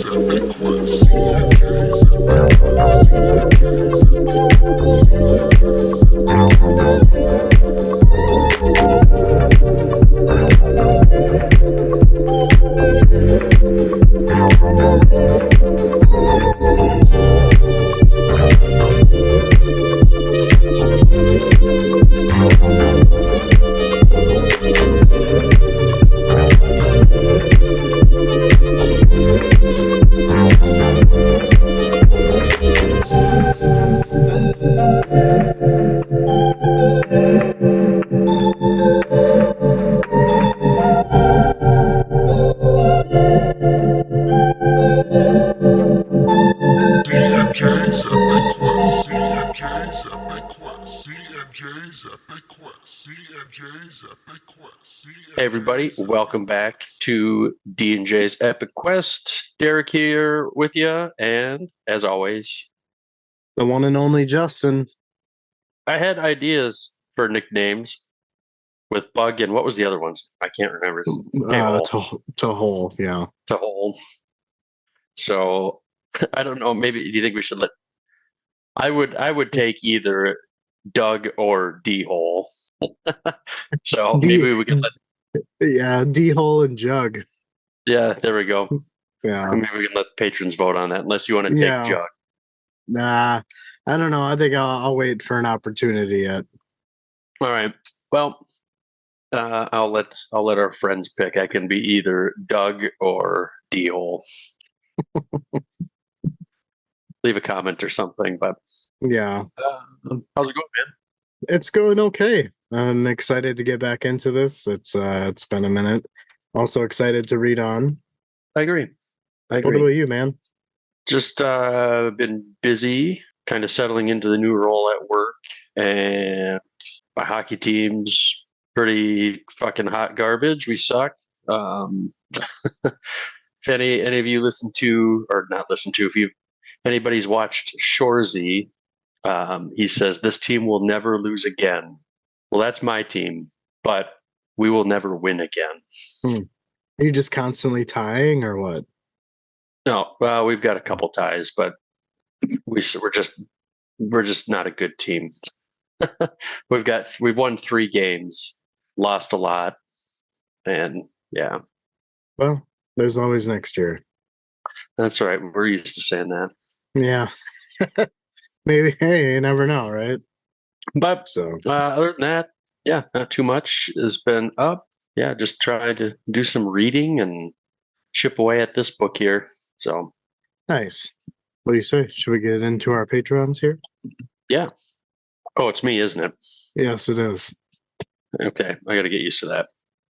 CNJ's Epic Quest. CNJ's Epic Quest. CNJ's CNJ's Epic Quest. CNJ's Epic Quest. CNJ's Epic Quest. CNJ's Epic Quest. Hey everybody, welcome back to D&J's Epic Quest. Derek here with you, and as always, the one and only Justin. I had ideas for nicknames with Bug and what was the other ones? I can't remember. Hole, yeah. To Hole. So I don't know. Maybe do you think we should let? I would take either Doug or D Hole. So maybe we can let. Yeah, D Hole and Jug. Yeah, there we go. Yeah, maybe we can let the patrons vote on that, unless you want to take Jug. Nah, I don't know. I think I'll wait for an opportunity yet. All right. Well, I'll let our friends pick. I can be either Doug or D Hole. Leave a comment or something. But yeah, how's it going, man? It's going okay. I'm excited to get back into this. It's been a minute. Also excited to read on. I agree. What about you, man? Just been busy, kind of settling into the new role at work, and my hockey team's pretty fucking hot garbage. We suck. If any of you listen to, or not listen to, if anybody's watched Shorzy, he says this team will never lose again. Well, that's my team, but we will never win again. Are you just constantly tying, or what? No, we've got a couple ties, but we're just not a good team. We've won 3 games, lost a lot, and yeah. Well, there's always next year. That's right. We're used to saying that. Yeah. Maybe. Hey, you never know, right? But other than that, yeah, not too much has been up. Yeah, just trying to do some reading and chip away at this book here. So nice. What do you say? Should we get into our Patrons here? Yeah. Oh, it's me, isn't it? Yes, it is. Okay, I got to get used to that.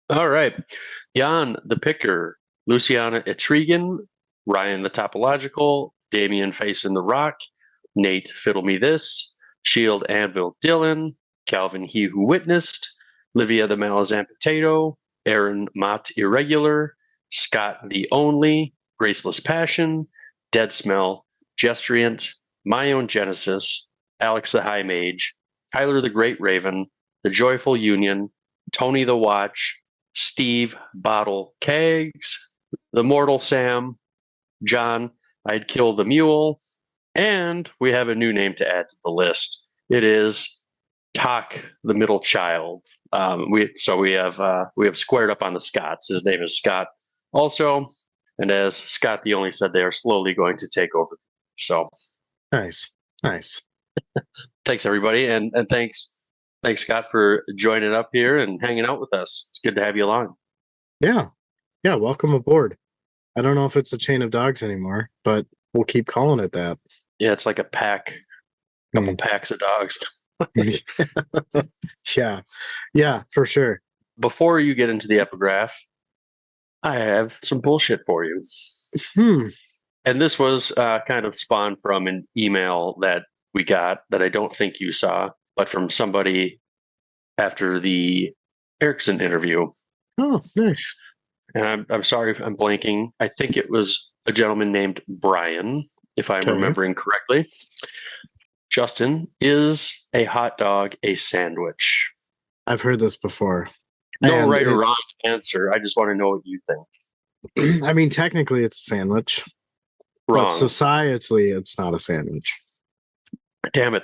All right. Jan the Picker, Luciana Etrigan, Ryan the Topological, Damian Facing the Rock, Nate Fiddle Me This, Shield Anvil Dylan, Calvin He Who Witnessed, Livia the Malazan Potato, Aaron Mott Irregular, Scott the Only, Graceless Passion, Dead Smell, Gestriant, My Own Genesis, Alex the High Mage, Tyler the Great Raven, The Joyful Union, Tony the Watch, Steve Bottle Kegs, The Mortal Sam, John I'd Kill the Mule, and we have a new name to add to the list. It is Talk the Middle Child. We have squared up on the Scotts. His name is Scott also, and as Scott the Only said, they are slowly going to take over. So nice. Thanks everybody, and thanks Scott for joining up here and hanging out with us. It's good to have you along. Yeah, welcome aboard. I don't know if it's a chain of dogs anymore, but we'll keep calling it that. Yeah, it's like a pack, couple packs of dogs. Yeah, for sure. Before you get into the epigraph, I have some bullshit for you. And this was kind of spawned from an email that we got that I don't think you saw, but from somebody after the Erickson interview. Oh, nice. And I'm sorry if I'm blanking. I think it was a gentleman named Brian, if I'm remembering correctly. Justin, is a hot dog a sandwich? I've heard this before. No right or wrong answer. I just want to know what you think. I mean, technically it's a sandwich. But Wrong. societally, it's not a sandwich. Damn it.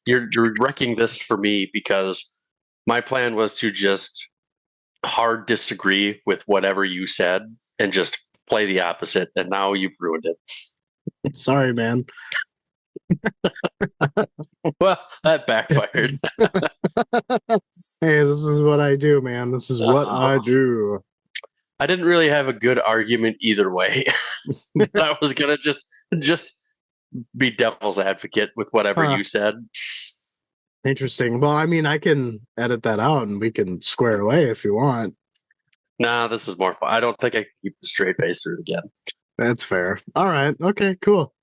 You're wrecking this for me because my plan was to just hard disagree with whatever you said and just play the opposite, and now you've ruined it. Sorry, man. Well, that backfired. Hey, this is what I do, man. This is what I do. I didn't really have a good argument either way. I was gonna just be devil's advocate with whatever Huh. you said. Interesting. Well, I mean, I can edit that out and we can square away if you want. Nah, this is more fun. I don't think I can keep the straight face through it again. That's fair. All right. Okay, cool.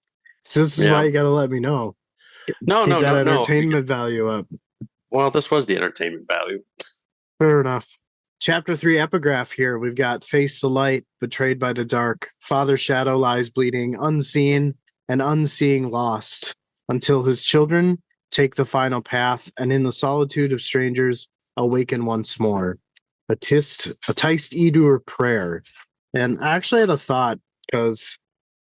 So this is Yeah. why you got to let me know. No, Keep that no. entertainment value up. Well, this was the entertainment value. Fair enough. Chapter 3 epigraph here. We've got face the light, betrayed by the dark. Father Shadow lies bleeding, unseen and unseeing lost, until his children take the final path and in the solitude of strangers awaken once more. A Tist Edur prayer. And I actually had a thought because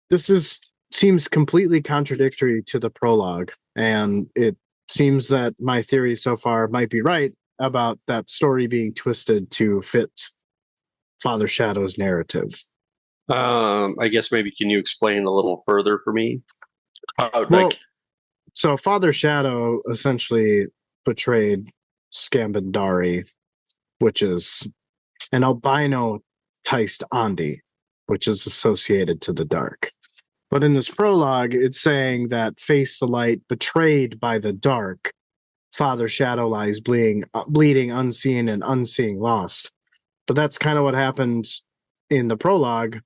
this seems completely contradictory to the prologue, and it seems that my theory so far might be right about that story being twisted to fit Father Shadow's narrative. I guess maybe can you explain a little further for me? Well, so Father Shadow essentially betrayed Scambandari, which is an albino Taist Andi, which is associated to the dark. But in this prologue, it's saying that face the light, betrayed by the dark, Father Shadow lies bleeding unseen and unseeing lost. But that's kind of what happened in the prologue,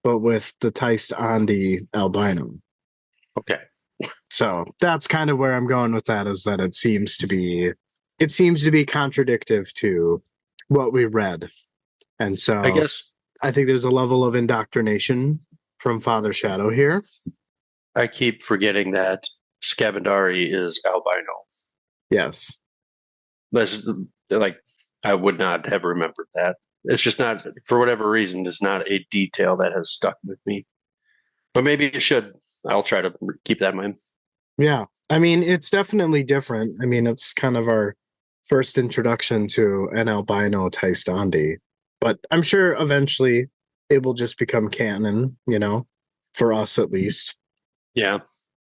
but with the Taist Andi albino. Okay. So that's kind of where I'm going with that, is that it seems to be contradictive to what we read. And so I guess I think there's a level of indoctrination from Father Shadow here. I keep forgetting that Scavendari is albino. Yes. That's like I would not have remembered that. It's just not, for whatever reason, it's not a detail that has stuck with me. But maybe it should. I'll try to keep that in mind. Yeah. I mean, it's definitely different. I mean, it's kind of our first introduction to an albino Taist Andi. But I'm sure eventually it will just become canon, for us at least. Yeah.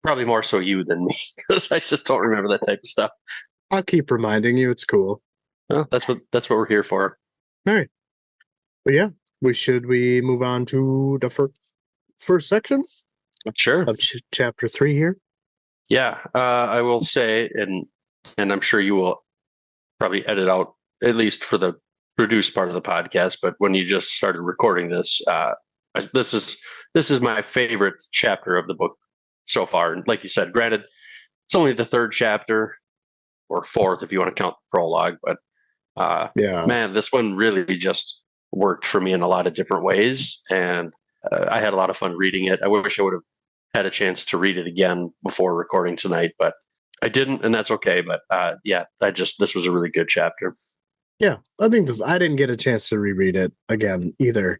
Probably more so you than me, because I just don't remember that type of stuff. I'll keep reminding you. It's cool. Well, that's what we're here for. All right. But yeah, we move on to the first section Sure. of chapter 3 here? Yeah, I will say, and I'm sure you will probably edit out, at least for the produced part of the podcast, but when you just started recording this, this is my favorite chapter of the book so far. And like you said, granted, it's only the third chapter, or fourth if you want to count the prologue, but Yeah. man, this one really just worked for me in a lot of different ways, and I had a lot of fun reading it. I wish I would have had a chance to read it again before recording tonight, but I didn't, and that's okay. But yeah, this was a really good chapter. Yeah, I think I didn't get a chance to reread it again either,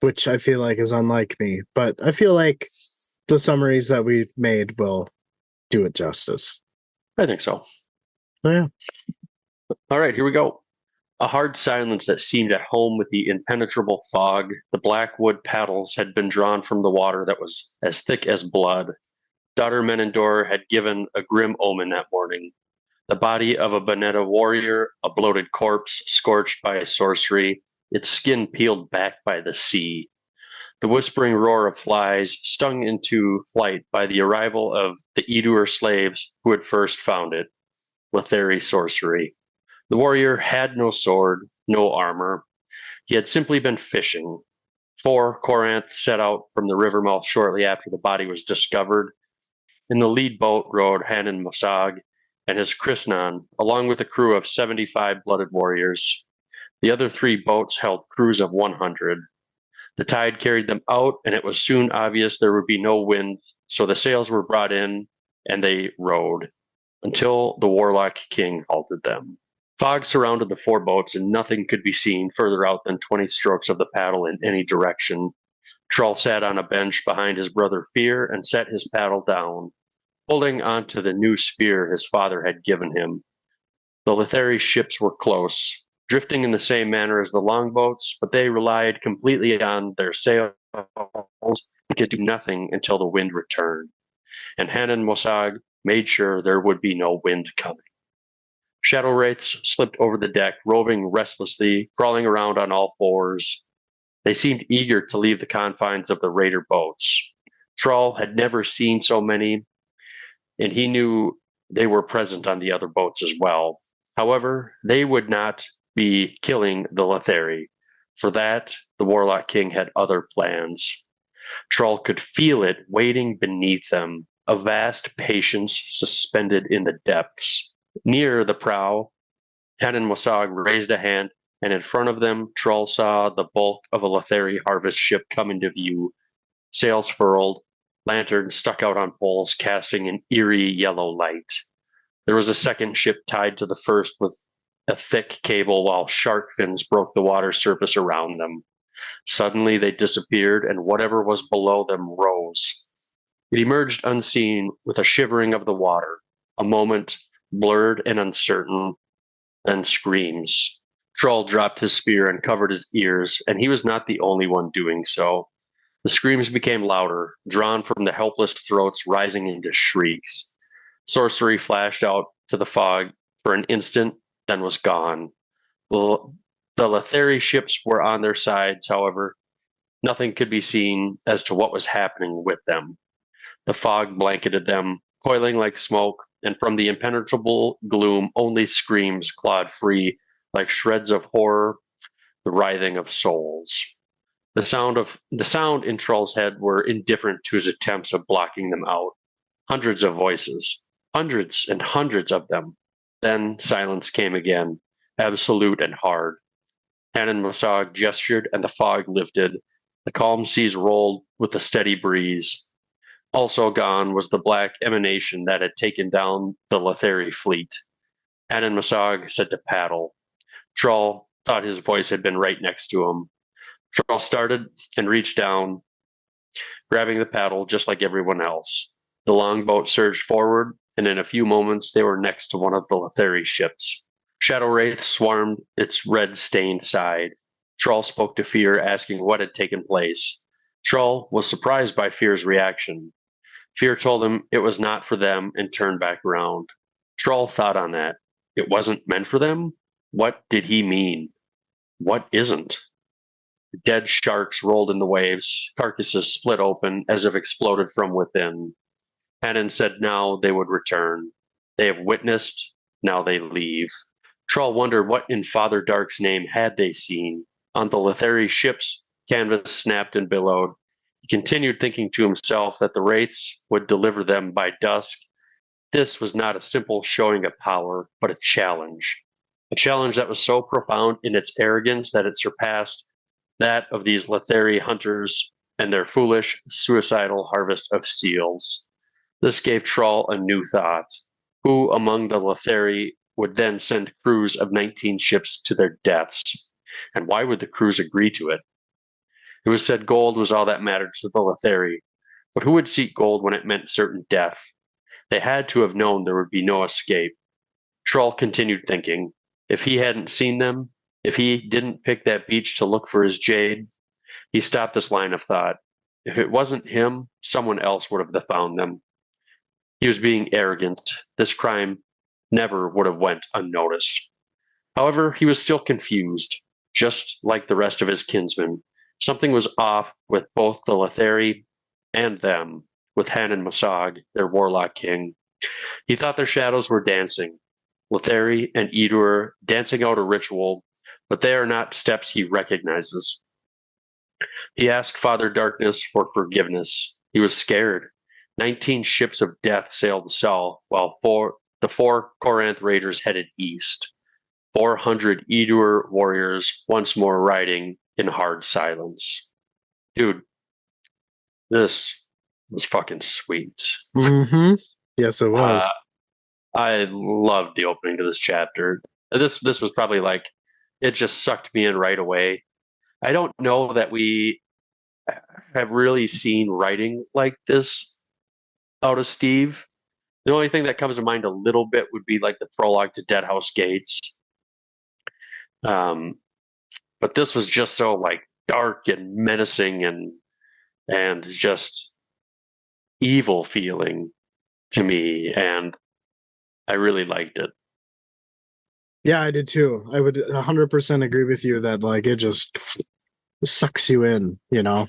which I feel like is unlike me. But I feel like the summaries that we made will do it justice. I think so. Oh, yeah. All right, here we go. A hard silence that seemed at home with the impenetrable fog. The black wood paddles had been drawn from the water that was as thick as blood. Daughter Menendor had given a grim omen that morning. The body of a Bonetta warrior, a bloated corpse, scorched by sorcery, its skin peeled back by the sea. The whispering roar of flies, stung into flight by the arrival of the Edur slaves who had first found it. Letherii sorcery. The warrior had no sword, no armor. He had simply been fishing. Coranth set out from the river mouth shortly after the body was discovered. In the lead boat rode Hanan Mosag and his Krisnan, along with a crew of 75 blooded warriors. The other 3 boats held crews of 100. The tide carried them out, and it was soon obvious there would be no wind, so the sails were brought in, and they rowed, until the warlock king halted them. Fog surrounded the 4 boats, and nothing could be seen further out than 20 strokes of the paddle in any direction. Trull sat on a bench behind his brother Fear and set his paddle down, holding onto the new spear his father had given him. The Letherii ships were close, drifting in the same manner as the longboats, but they relied completely on their sails and could do nothing until the wind returned. And Hanan Mosag made sure there would be no wind coming. Shadow wraiths slipped over the deck, roving restlessly, crawling around on all fours. They seemed eager to leave the confines of the raider boats. Trull had never seen so many, and he knew they were present on the other boats as well. However, they would not be killing the Letherii. For that, the Warlock King had other plans. Trull could feel it waiting beneath them, a vast patience suspended in the depths. Near the prow, Hanan Mosag raised a hand, and in front of them, Trull saw the bulk of a Letherii harvest ship come into view, sails furled, lanterns stuck out on poles, casting an eerie yellow light. There was a second ship tied to the first with a thick cable, while shark fins broke the water surface around them. Suddenly they disappeared, and whatever was below them rose. It emerged unseen with a shivering of the water, a moment blurred and uncertain, then screams. Trull dropped his spear and covered his ears, and he was not the only one doing so. The screams became louder, drawn from the helpless throats, rising into shrieks. Sorcery flashed out to the fog for an instant, then was gone. The Letherii ships were on their sides, however. Nothing could be seen as to what was happening with them. The fog blanketed them, coiling like smoke, and from the impenetrable gloom only screams clawed free like shreds of horror, the writhing of souls. The sound in Trull's head were indifferent to his attempts of blocking them out. Hundreds of voices, hundreds and hundreds of them. Then silence came again, absolute and hard. Hanan Mosag gestured, and the fog lifted. The calm seas rolled with a steady breeze. Also gone was the black emanation that had taken down the Letherii fleet. Hanan Mosag said to paddle. Trull thought his voice had been right next to him. Trull started and reached down, grabbing the paddle just like everyone else. The longboat surged forward, and in a few moments they were next to one of the Letherii ships. Shadow Wraith swarmed its red-stained side. Trull spoke to Fear, asking what had taken place. Trull was surprised by Fear's reaction. Fear told him it was not for them and turned back around. Trull thought on that. It wasn't meant for them? What did he mean? What isn't? Dead sharks rolled in the waves, carcasses split open as if exploded from within. Hanan said now they would return. They have witnessed, now they leave. Trull wondered what in Father Dark's name had they seen. On the Letherii ships, canvas snapped and billowed. He continued thinking to himself that the wraiths would deliver them by dusk. This was not a simple showing of power, but a challenge. A challenge that was so profound in its arrogance that it surpassed that of these Letherii hunters and their foolish, suicidal harvest of seals. This gave Trull a new thought. Who among the Letherii would then send crews of 19 ships to their deaths? And why would the crews agree to it? It was said gold was all that mattered to the Letherii, but who would seek gold when it meant certain death? They had to have known there would be no escape. Trull continued thinking. If he hadn't seen them, if he didn't pick that beach to look for his jade, he stopped this line of thought. If it wasn't him, someone else would have found them. He was being arrogant. This crime never would have went unnoticed. However, he was still confused, just like the rest of his kinsmen. Something was off with both the Letherii and them, with Hanan Mosag, their warlock king. He thought their shadows were dancing, Letherii and Edur dancing out a ritual, but they are not steps he recognizes. He asked Father Darkness for forgiveness. He was scared. 19 ships of death sailed south, while the four Corinth raiders headed east. 400 Edur warriors once more riding in hard silence. Dude, this was fucking sweet. Mm-hmm. Yes, it was. I loved the opening to this chapter. This was probably like, it just sucked me in right away. I don't know that have really seen writing like this out of Steve. The only thing that comes to mind a little bit would be like the prologue to Dead House Gates. Um, but this was just so like dark and menacing and just evil feeling to me, and I really liked it. Yeah, I did too. I would 100% agree with you that like it just sucks you in, Yeah,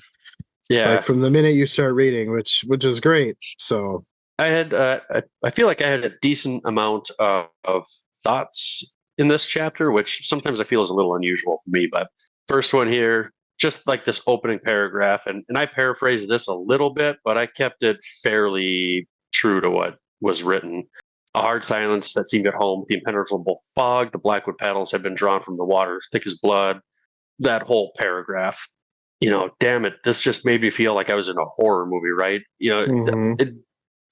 like from the minute you start reading, which is great. So I had I feel like I had a decent amount of thoughts in this chapter, which sometimes I feel is a little unusual for me. But first one here, just like this opening paragraph, and I paraphrased this a little bit, but I kept it fairly true to what was written. A hard silence that seemed at home with the impenetrable fog. The blackwood paddles had been drawn from the water, thick as blood. That whole paragraph, damn it, this just made me feel like I was in a horror movie, right? mhm. It,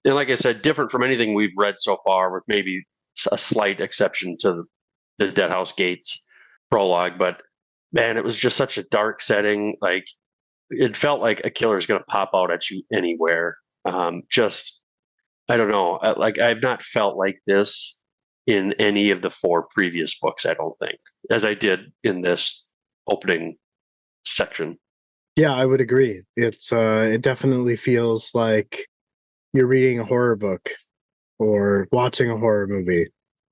and like I said, different from anything we've read so far, with maybe a slight exception to the Dead House Gates prologue. But man, it was just such a dark setting. Like it felt like a killer is going to pop out at you anywhere. Just I don't know. Like I've not felt like this in any of the 4 previous books. I don't think, as I did in this opening section. Yeah, I would agree. It definitely feels like you're reading a horror book or watching a horror movie.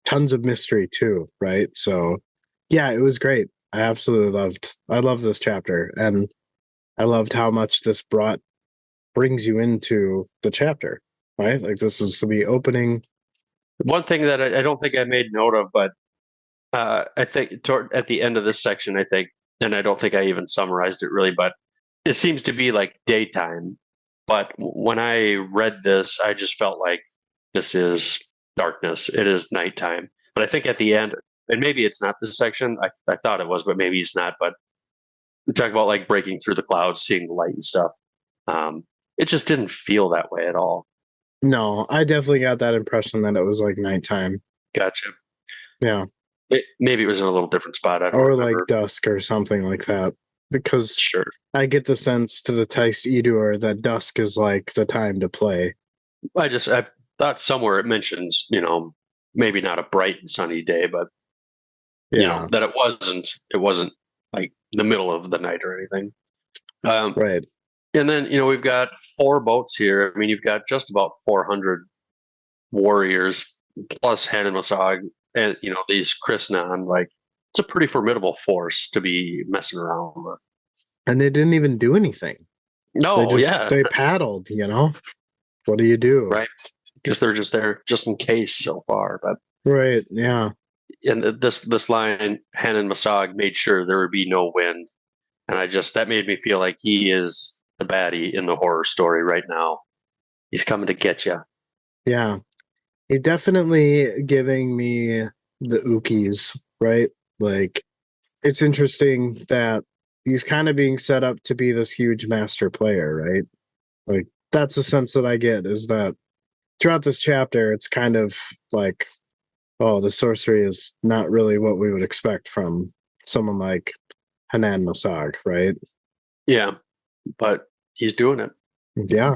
Tons of mystery too, right? So yeah, it was great. I loved this chapter, and I loved how much this brings you into the chapter, right? Like this is the opening. One thing that I don't think I made note of, but I think at the end of this section, I think, and I don't think I even summarized it really, but it seems to be like daytime. But when I read this, I just felt like this is darkness. It is nighttime. But I think at the end, and maybe it's not this section. I thought it was, but maybe it's not. But we talk about like breaking through the clouds, seeing the light and stuff. It just didn't feel that way at all. No, I definitely got that impression that it was like nighttime. Gotcha. Yeah. Maybe it was in a little different spot. I don't Or like remember. dusk or something like that. Because Sure. I get the sense to the Teist Edur that dusk is like the time to play. I thought somewhere it mentions, maybe not a bright and sunny day, but Yeah. that it wasn't like the middle of the night or anything. Right. And then, we've got 4 boats here. I mean, you've got just about 400 warriors plus Hanan Masag and, these Krishnan. Like, it's a pretty formidable force to be messing around with. And they didn't even do anything. No, yeah. They paddled, What do you do? Right. Because they're just there just in case so far. But Right. Yeah. and this line, Hanan Masag made sure there would be no wind. And that made me feel like he is the baddie in the horror story right now. He's coming to get you. Yeah. He's definitely giving me the ookies, right? Like, it's interesting that he's kind of being set up to be this huge master player, right? Like, that's the sense that I get, is that throughout this chapter, it's kind of like, oh, the sorcery is not really what we would expect from someone like Hanan Mosag, right? Yeah, but he's doing it. Yeah.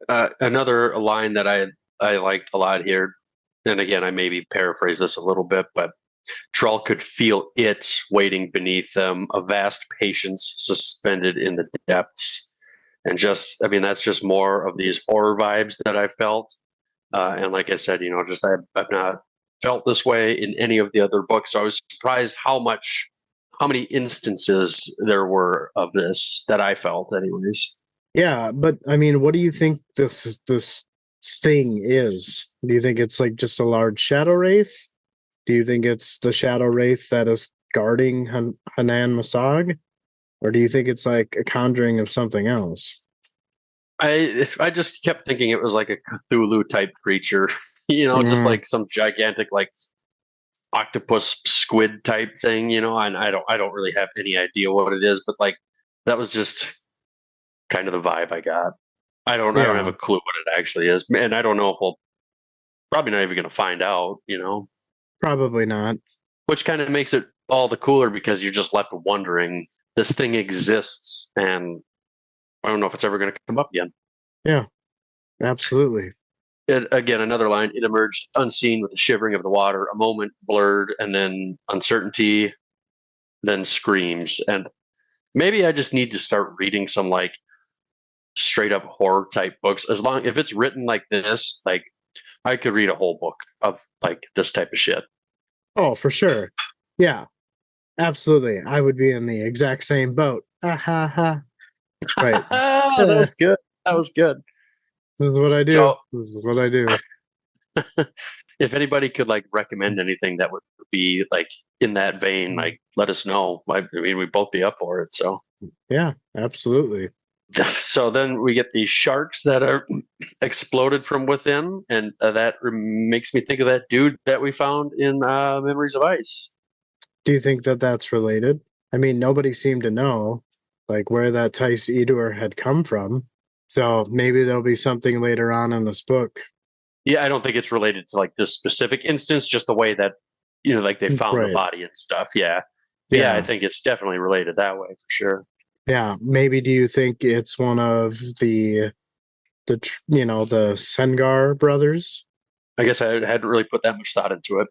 Another line that I liked a lot here, and again, I maybe paraphrase this a little bit, but Trull could feel it waiting beneath them, a vast patience suspended in the depths. And that's just more of these horror vibes that I felt. And like I said, I've not felt this way in any of the other books. So I was surprised how many instances there were of this that I felt, anyways. Yeah, but I mean, what do you think this thing is? Do you think it's like just a large shadow wraith? Do you think it's the shadow wraith that is guarding Hanan Masag? Or do you think it's like a conjuring of something else? I just kept thinking it was like a Cthulhu type creature, just like some gigantic like octopus squid type thing, and I don't really have any idea what it is, but like that was just kind of the vibe I got. I don't have a clue what it actually is, and I don't know if we'll probably not even going to find out, Probably not. which kind of makes it all the cooler because you're just left wondering. This thing exists, and I don't know if it's ever going to come up again. Yeah, absolutely. Again, another line. It emerged unseen with the shivering of the water, a moment blurred, and then uncertainty, then screams. And maybe I just need to start reading some like straight up horror type books. As long if it's written like this, like I could read a whole book of like this type of shit. Oh, for sure. Yeah, absolutely. I would be in the exact same boat. Ha ha ha. Right. That Eh, was good. That was good. this is what I do. So This is what I do. if anybody could like recommend anything that would be like in that vein, like let us know. I mean, we'd both be up for it. So Yeah, absolutely. so then we get these sharks that are exploded from within, and that makes me think of that dude that we found in Memories of Ice. Do you think that that's related? I mean, nobody seemed to know like where that Tice Edur had come from. So maybe there'll be something later on in this book. Yeah, I don't think it's related to like this specific instance, just the way that like they found the Right. body and stuff. Yeah, yeah, I Yeah. think it's definitely related that way for sure. Yeah. Maybe do you think it's one of the Sengar brothers? I guess I hadn't really put that much thought into it.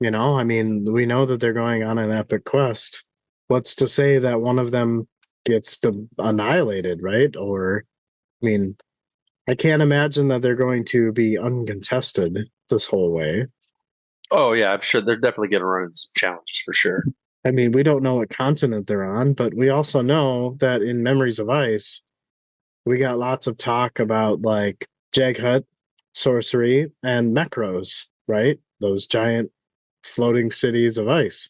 I mean, we know that they're going on an epic quest. What's to say that one of them gets annihilated, right? Or, I mean, I can't imagine that they're going to be uncontested this whole way. Oh yeah, I'm sure they're definitely going to run into some challenges for sure. I mean, we don't know what continent they're on, but we also know that in Memories of Ice, we got lots of talk about like Jaghut, sorcery, and Mekros, right? Those giant floating cities of ice.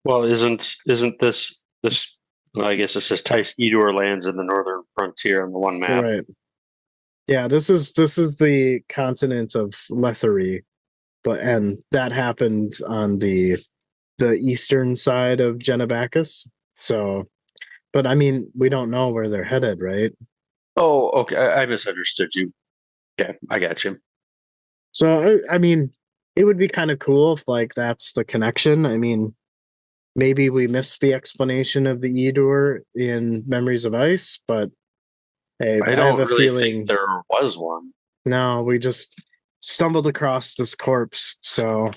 Well, isn't this? Well, I guess it says Tice Edur lands in the northern frontier on the one map. Right. Yeah, this is the continent of Letherii, and that happened on the eastern side of Genebacus. So, but I mean, we don't know where they're headed, right? Oh, okay. I misunderstood you. Okay, I got you. So, I mean, it would be kind of cool if like that's the connection. I mean, maybe we missed the explanation of the Edur in Memories of Ice, but hey, I I have don't a really think feeling. there was one. No, we just stumbled across this corpse. So,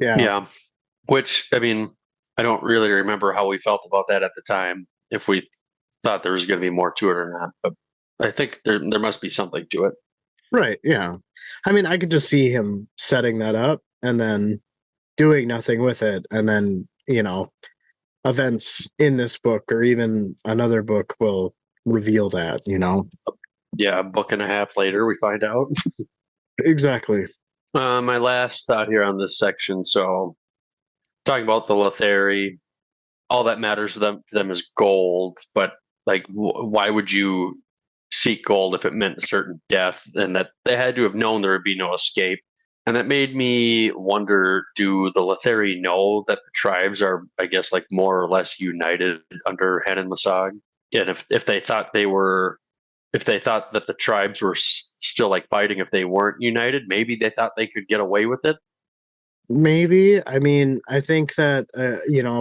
yeah. Yeah, which I mean, I don't really remember how we felt about that at the time. If we thought there was going to be more to it or not, but I think there must be something to it. Right. Yeah. I mean, I could just see him setting that up and then doing nothing with it. And then, events in this book or even another book will reveal that. Yeah, a book and a half later, we find out. Exactly. My last thought here on this section. So, talking about the Letherii, all that matters to them is gold. But like, why would you seek gold if it meant certain death? And that they had to have known there would be no escape. And that made me wonder: do the Letherii know that the tribes are, I guess, like more or less united under Hanan Masag? And if they thought they were if they thought that the tribes were still like fighting if they weren't united, maybe they thought they could get away with it. Maybe. I mean, I think that,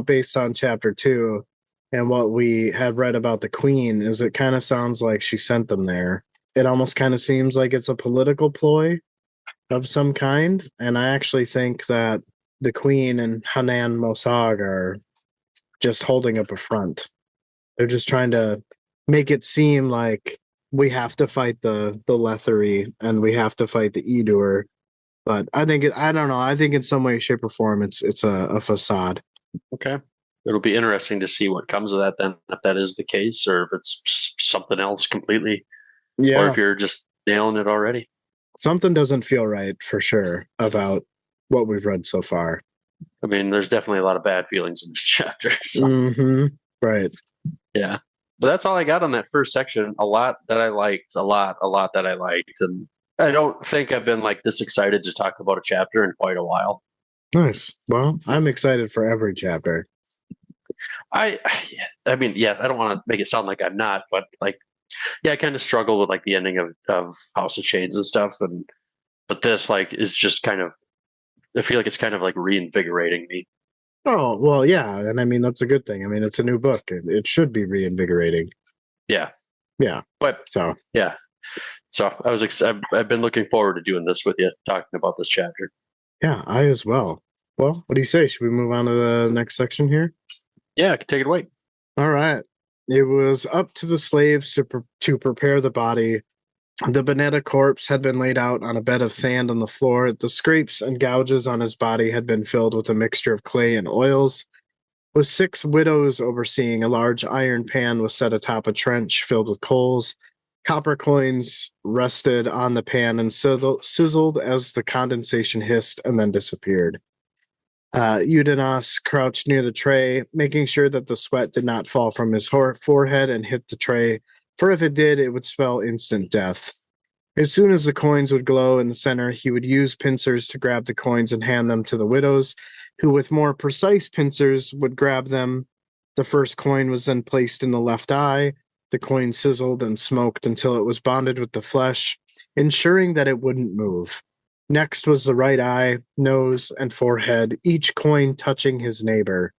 based on chapter 2 and what we have read about the queen, is it kind of sounds like she sent them there. It almost kind of seems like it's a political ploy of some kind. And I actually think that the queen and Hanan Mosag are just holding up a front. They're just trying to make it seem like we have to fight the Letherii and we have to fight the Edur. But I don't know. I think in some way, shape, or form, it's a facade. Okay. It'll be interesting to see what comes of that then, if that is the case, or if it's something else completely, or Yeah, if you're just nailing it already. something doesn't feel right for sure about what we've read so far. I mean, there's definitely a lot of bad feelings in this chapter. So, Mm-hmm. Right. yeah. But that's all I got on that first section. A lot that I liked, a lot that I liked. And I don't think I've been like this excited to talk about a chapter in quite a while. Nice. Well, I'm excited for every chapter. I mean, yeah, I don't want to make it sound like I'm not, but like, yeah, I kind of struggle with like the ending of House of Chains and stuff, but this like is just kind of, I feel like it's kind of like reinvigorating me. Oh, well, yeah. And I mean, that's a good thing. I mean, it's a new book. It should be reinvigorating. Yeah, Yeah. But So yeah, so I've been looking forward to doing this with you, talking about this chapter. yeah, I as well. Well, what do you say? Should we move on to the next section here? Yeah, take it away. All right. It was up to the slaves to prepare the body. The Bonetta corpse had been laid out on a bed of sand on the floor. The scrapes and gouges on his body had been filled with a mixture of clay and oils. With 6 widows overseeing, a large iron pan was set atop a trench filled with coals. Copper coins rested on the pan and sizzled as the condensation hissed and then disappeared. Udanos crouched near the tray, making sure that the sweat did not fall from his forehead and hit the tray, for if it did, it would spell instant death. As soon as the coins would glow in the center, he would use pincers to grab the coins and hand them to the widows, who with more precise pincers would grab them. The first coin was then placed in the left eye. The coin sizzled and smoked until it was bonded with the flesh, ensuring that it wouldn't move. Next was the right eye, nose, and forehead, each coin touching his neighbor.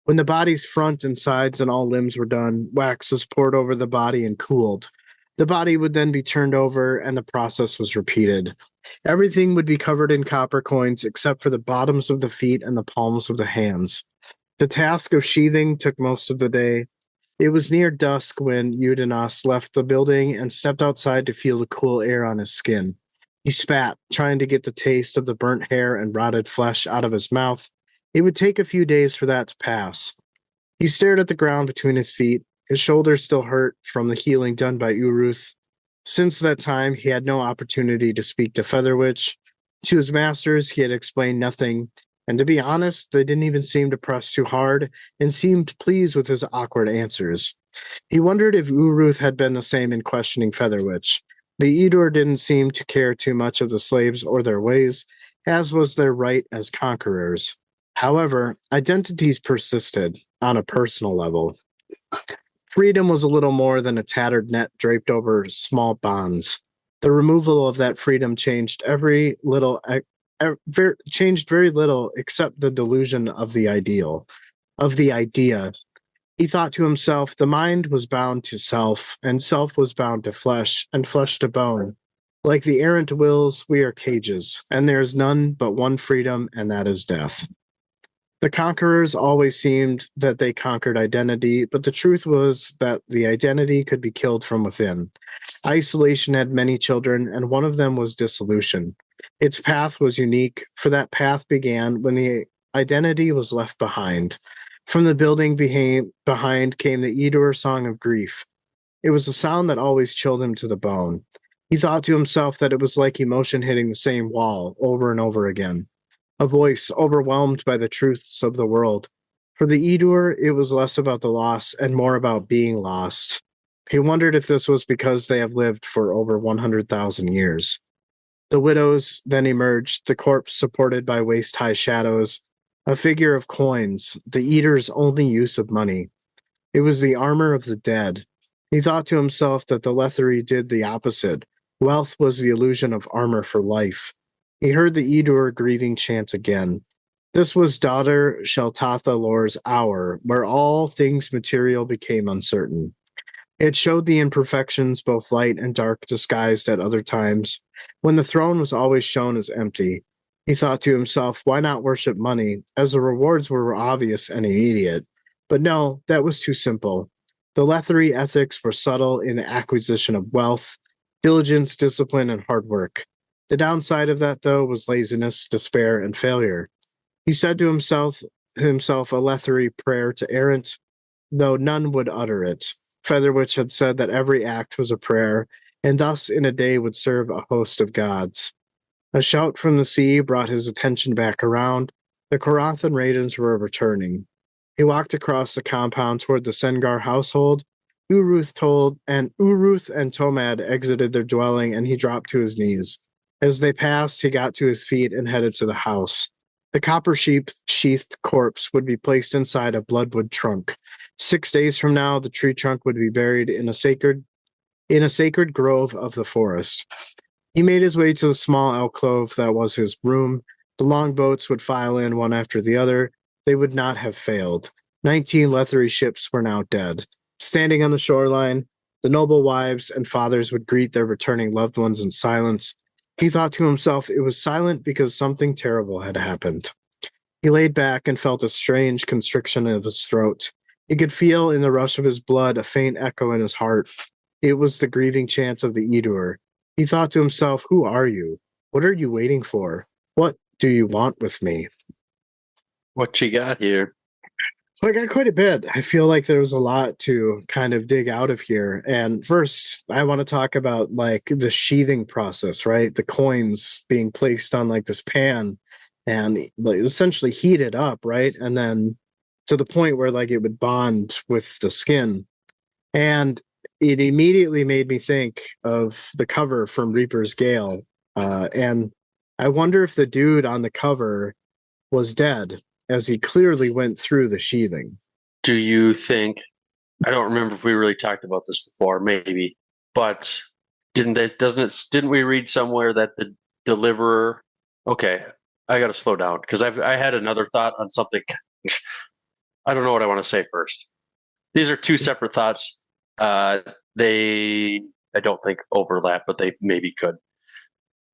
When the body's front and sides and all limbs were done, wax was poured over the body and cooled. The body would then be turned over, and the process was repeated. Everything would be covered in copper coins except for the bottoms of the feet and the palms of the hands. The task of sheathing took most of the day. It was near dusk when Udanos left the building and stepped outside to feel the cool air on his skin. He spat, trying to get the taste of the burnt hair and rotted flesh out of his mouth. It would take a few days for that to pass. He stared at the ground between his feet. His shoulders still hurt from the healing done by Uruth. Since that time, he had no opportunity to speak to Featherwitch. To his masters, he had explained nothing, and to be honest, they didn't even seem to press too hard and seemed pleased with his awkward answers. He wondered if Uruth had been the same in questioning Featherwitch. The Edur didn't seem to care too much of the slaves or their ways, as was their right as conquerors. However, identities persisted on a personal level. Freedom was a little more than a tattered net draped over small bonds. The removal of that freedom changed very little except the delusion of the idea. He thought to himself, the mind was bound to self, and self was bound to flesh, and flesh to bone. Like the errant wills, we are cages, and there is none but one freedom, and that is death. The conquerors always seemed that they conquered identity, but the truth was that the identity could be killed from within. Isolation had many children, and one of them was dissolution. Its path was unique, for that path began when the identity was left behind. From the building behind came the Edur song of grief. It was a sound that always chilled him to the bone. He thought to himself that it was like emotion hitting the same wall over and over again. A voice overwhelmed by the truths of the world. For the Edur, it was less about the loss and more about being lost. He wondered if this was because they have lived for over 100,000 years. The widows then emerged, the corpse supported by waist-high shadows, a figure of coins, the Eater's only use of money. It was the armor of the dead. He thought to himself that the Letherii did the opposite. Wealth was the illusion of armor for life. He heard the Edur grieving chant again. This was daughter Sheltatha Lore's hour, where all things material became uncertain. It showed the imperfections, both light and dark, disguised at other times, when the throne was always shown as empty. He thought to himself, why not worship money, as the rewards were obvious and immediate? But no, that was too simple. The Letherii ethics were subtle in the acquisition of wealth, diligence, discipline, and hard work. The downside of that, though, was laziness, despair, and failure. He said to himself a Letherii prayer to Errant, though none would utter it. Featherwitch had said that every act was a prayer, and thus in a day would serve a host of gods. A shout from the sea brought his attention back around. The Korathan Raidens were returning. He walked across the compound toward the Sengar household. Uruth and Tomad exited their dwelling, and he dropped to his knees. As they passed, he got to his feet and headed to the house. The copper-sheathed corpse would be placed inside a bloodwood trunk. 6 days from now, the tree trunk would be buried in a sacred grove of the forest. He made his way to the small alcove that was his room. The longboats would file in one after the other. They would not have failed. 19 Letherii ships were now dead. Standing on the shoreline, The noble wives and fathers would greet their returning loved ones in silence. He thought to himself it was silent because something terrible had happened. He laid back and felt a strange constriction of his throat. He could feel in the rush of his blood a faint echo in his heart. It was the grieving chant of the Edur. He thought to himself, who are you? What are you waiting for? What do you want with me? What you got here? So I got quite a bit. I feel like there was a lot to kind of dig out of here. And first, I want to talk about like the sheathing process, right? The coins being placed on like this pan and like essentially heated up, right? And then to the point where like it would bond with the skin. And it immediately made me think of the cover from Reaper's Gale. And I wonder if the dude on the cover was dead, as he clearly went through the sheathing. Do you think? I don't remember if we really talked about this before, maybe, but didn't we read somewhere that the deliverer? Okay, I got to slow down because I had another thought on something. I don't know what I want to say first. These are two separate thoughts. They I don't think overlap, but they maybe could.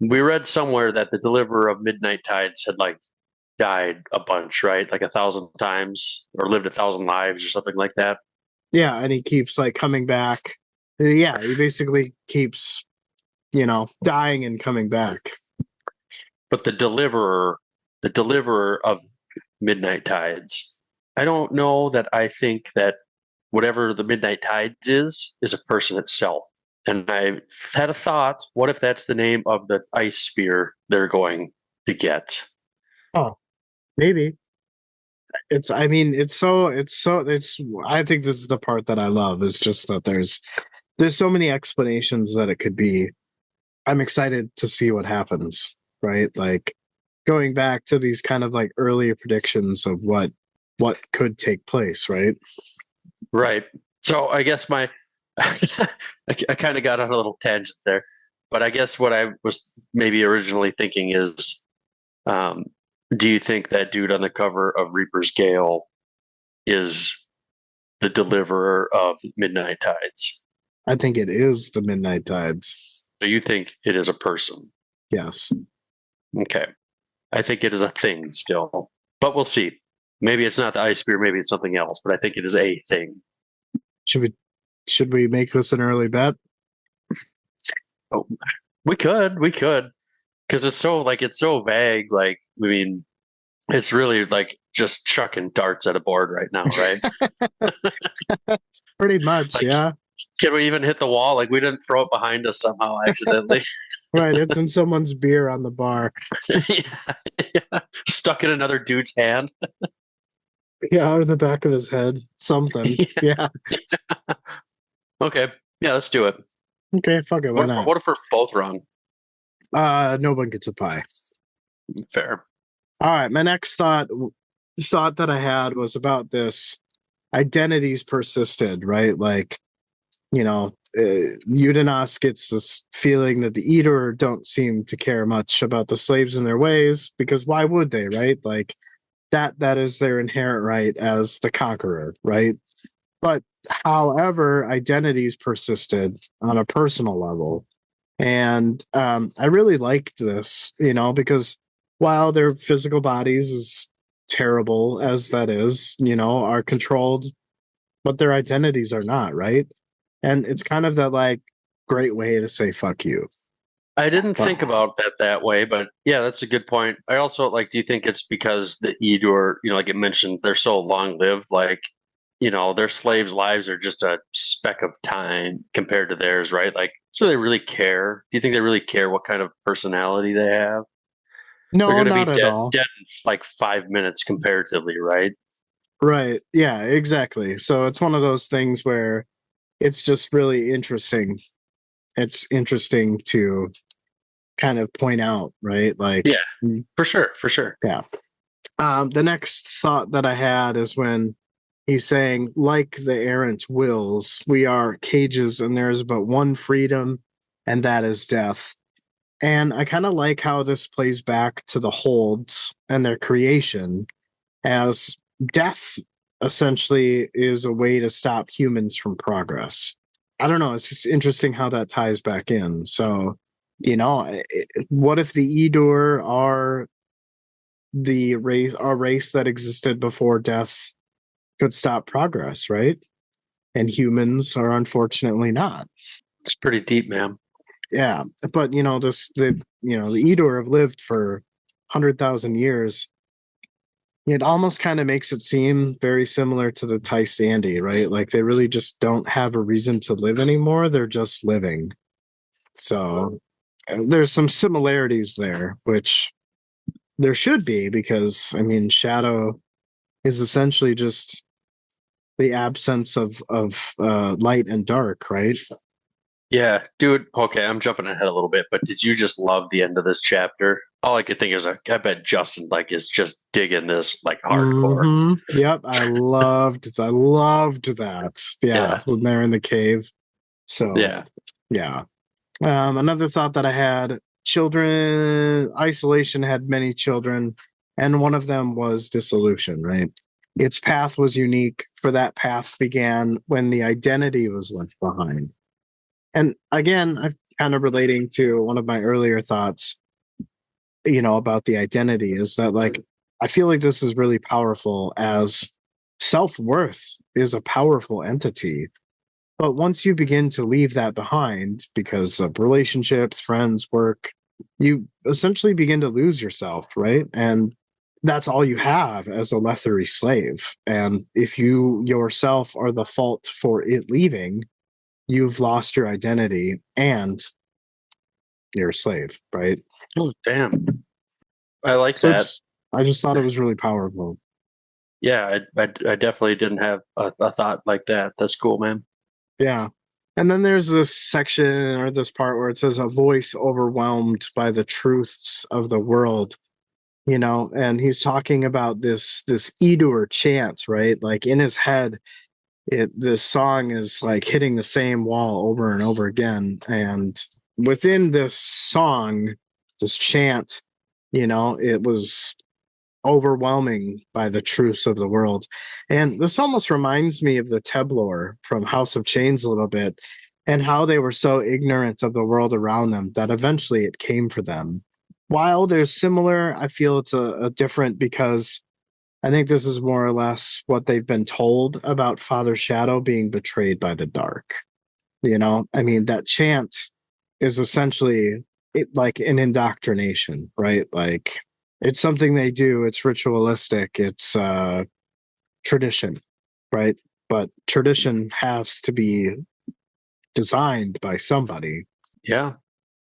We read somewhere that the deliverer of Midnight Tides had like died a bunch, right? Like 1,000 times or lived 1,000 lives or something like that. Yeah, and he keeps like coming back. Yeah, he basically keeps, dying and coming back. But the deliverer of Midnight Tides, I don't know that I think that whatever the Midnight Tides is a person itself. And I had a thought, what if that's the name of the ice spear they're going to get? Oh, maybe. I think this is the part that I love is just that there's so many explanations that it could be. I'm excited to see what happens, right? Like going back to these kind of like earlier predictions of what could take place, right? Right. So I guess I kind of got on a little tangent there, but I guess what I was maybe originally thinking is, do you think that dude on the cover of Reaper's Gale is the deliverer of Midnight Tides? I think it is the Midnight Tides. So you think it is a person? Yes. Okay. I think it is a thing still, but we'll see. Maybe it's not the ice spear, maybe it's something else, but I think it is a thing. Should we make this an early bet? Oh, we could, because it's so vague. Like, I mean, it's really like just chucking darts at a board right now, right? Pretty much, Like, yeah. Can we even hit the wall? Like, we didn't throw it behind us somehow accidentally. Right, it's in someone's beer on the bar. Yeah. Stuck in another dude's hand. Yeah, or the back of his head. Something. Yeah. Okay. Yeah, let's do it. Okay, fuck it. Why not? What if we're both wrong? No one gets a pie. Fair. All right, my next thought that I had was about this identities persisted, right? Like, Udanos gets this feeling that the Eater don't seem to care much about the slaves and their ways, because why would they, right? Like that is their inherent right as the conqueror, right? But however, identities persisted on a personal level. And I really liked this, because while their physical bodies, as terrible as that is, are controlled, but their identities are not, right? And it's kind of that like great way to say fuck you. I didn't think about that way, but yeah, that's a good point. I also do you think it's because the Edur, like it mentioned, they're so long lived, like, their slaves' lives are just a speck of time compared to theirs, right? Like, so they really care. Do you think they really care what kind of personality they have? No, They're going to not be at all. dead in like 5 minutes comparatively, right? Right. Yeah, exactly. So it's one of those things where it's just really interesting. It's interesting to kind of point out, right? Like, yeah, for sure. Yeah. The next thought that I had is when he's saying, like the errant wills, we are cages and there's but one freedom, and that is death. And I kind of like how this plays back to the holds and their creation, as death essentially is a way to stop humans from progress. I don't know. It's just interesting how that ties back in. So, what if the Edur are the race, a race that existed before death could stop progress, right? And humans are unfortunately not. It's pretty deep, man. Yeah, but the Edur have lived for 100,000 years. It almost kind of makes it seem very similar to the Thai Standy, right? Like they really just don't have a reason to live anymore. They're just living. So there's some similarities there, which there should be because I mean, shadow is essentially just the absence of light and dark, right? Yeah, dude. Okay, I'm jumping ahead a little bit, but did you just love the end of this chapter? All I could think is, I bet Justin is just digging this hardcore. Yep, I loved that. Yeah, Yeah, when they're in the cave. So yeah, yeah. Another thought that I had: isolation had many children, and one of them was dissolution. Right. Its path was unique, for that path began when the identity was left behind. And again, I'm kind of relating to one of my earlier thoughts, about the identity is that I feel like this is really powerful as self-worth is a powerful entity. But once you begin to leave that behind because of relationships, friends, work, you essentially begin to lose yourself, right? And that's all you have as a Letherii slave. And if you yourself are the fault for it leaving, you've lost your identity and you're a slave, right? Oh, damn. I like So that. I just thought it was really powerful. Yeah, I definitely didn't have a thought like that. That's cool, man. Yeah. And then there's this section or this part where it says a voice overwhelmed by the truths of the world, and he's talking about this Edur chant, right? Like in his head, this song is like hitting the same wall over and over again. And within this song, this chant, it was overwhelming by the truths of the world. And this almost reminds me of the Teblor from House of Chains a little bit, and how they were so ignorant of the world around them that eventually it came for them. While they're similar, I feel it's a different because I think this is more or less what they've been told about Father Shadow being betrayed by the dark. I mean, that chant is essentially like an indoctrination, right? Like it's something they do, it's ritualistic, it's tradition, right? But tradition has to be designed by somebody. Yeah,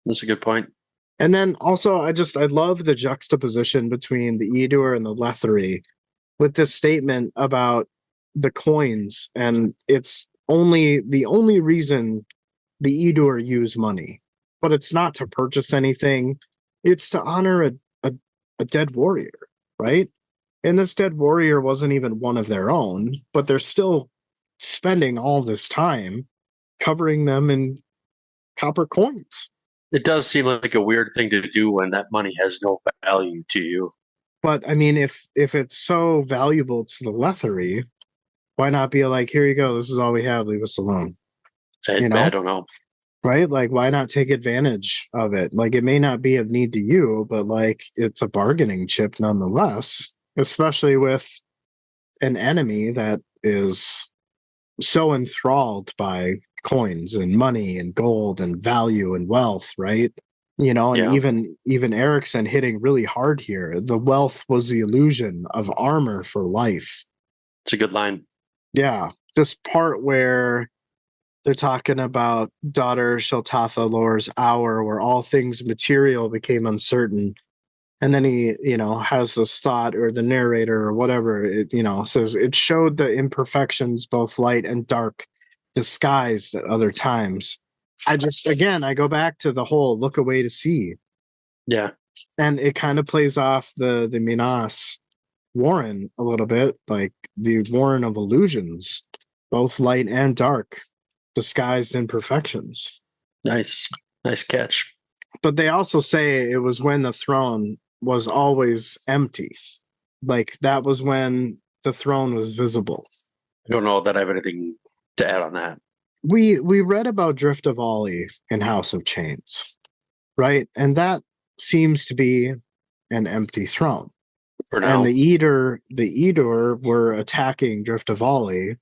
that's a good point. And then also I love the juxtaposition between the Edur and the Letherii with this statement about the coins, and it's the only reason the Edur use money, but it's not to purchase anything. It's to honor a dead warrior, right? And this dead warrior wasn't even one of their own, but they're still spending all this time covering them in copper coins. It does seem like a weird thing to do when that money has no value to you. But I mean, if it's so valuable to the Letherii, why not be like, here you go, this is all we have, leave us alone? I don't know. Right? Like, why not take advantage of it? Like, it may not be of need to you, but like, it's a bargaining chip nonetheless, especially with an enemy that is so enthralled by coins and money and gold and value and wealth, right? And Yeah. even Erickson hitting really hard here. The wealth was the illusion of armor for life. It's a good line. Yeah. This part where they're talking about daughter Shaltatha Lore's hour, where all things material became uncertain. And then he, has this thought, or the narrator or whatever, it, says it showed the imperfections, both light and dark, disguised at other times. I go back to the whole look away to see. Yeah. And it kind of plays off the Minas Warren a little bit, like the Warren of illusions, both light and dark, disguised imperfections. Nice catch. But they also say it was when the throne was always empty. Like that was when the throne was visible. I don't know that I have anything to add on that. we read about Drift of Ollie in House of Chains, right? And that seems to be an empty throne. For now. And the Eater were attacking Drift of Ollie.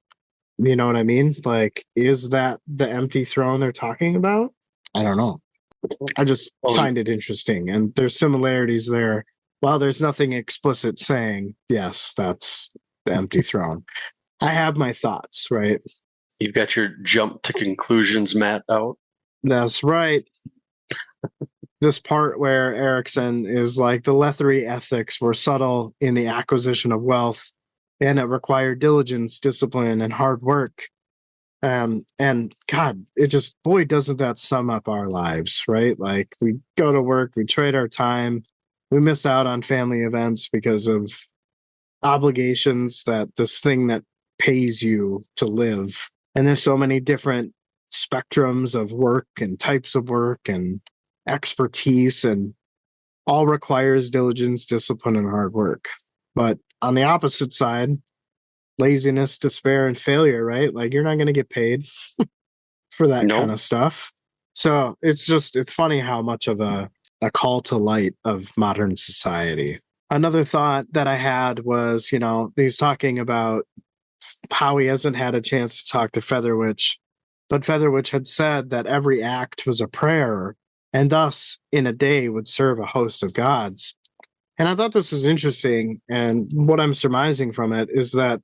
You know what I mean? Like, is that the empty throne they're talking about? I don't know. I just find it interesting, and there's similarities there. While there's nothing explicit saying, yes, that's the empty throne. I have my thoughts, right? You've got your jump to conclusions mat out. That's right. This part where Erickson is like, the Letherii ethics were subtle in the acquisition of wealth, and it required diligence, discipline, and hard work. And God, it just, boy, doesn't that sum up our lives, right? Like, we go to work, we trade our time, we miss out on family events because of obligations, that this thing that pays you to live. And there's so many different spectrums of work and types of work and expertise, and all requires diligence, discipline, and hard work. But on the opposite side, laziness, despair, and failure, right? Like, you're not going to get paid for that kind of stuff. So it's funny how much of a call to light of modern society. Another thought that I had was, he's talking about how he hasn't had a chance to talk to Featherwitch, but Featherwitch had said that every act was a prayer, and thus in a day would serve a host of gods. And I thought this was interesting, and what I'm surmising from it is that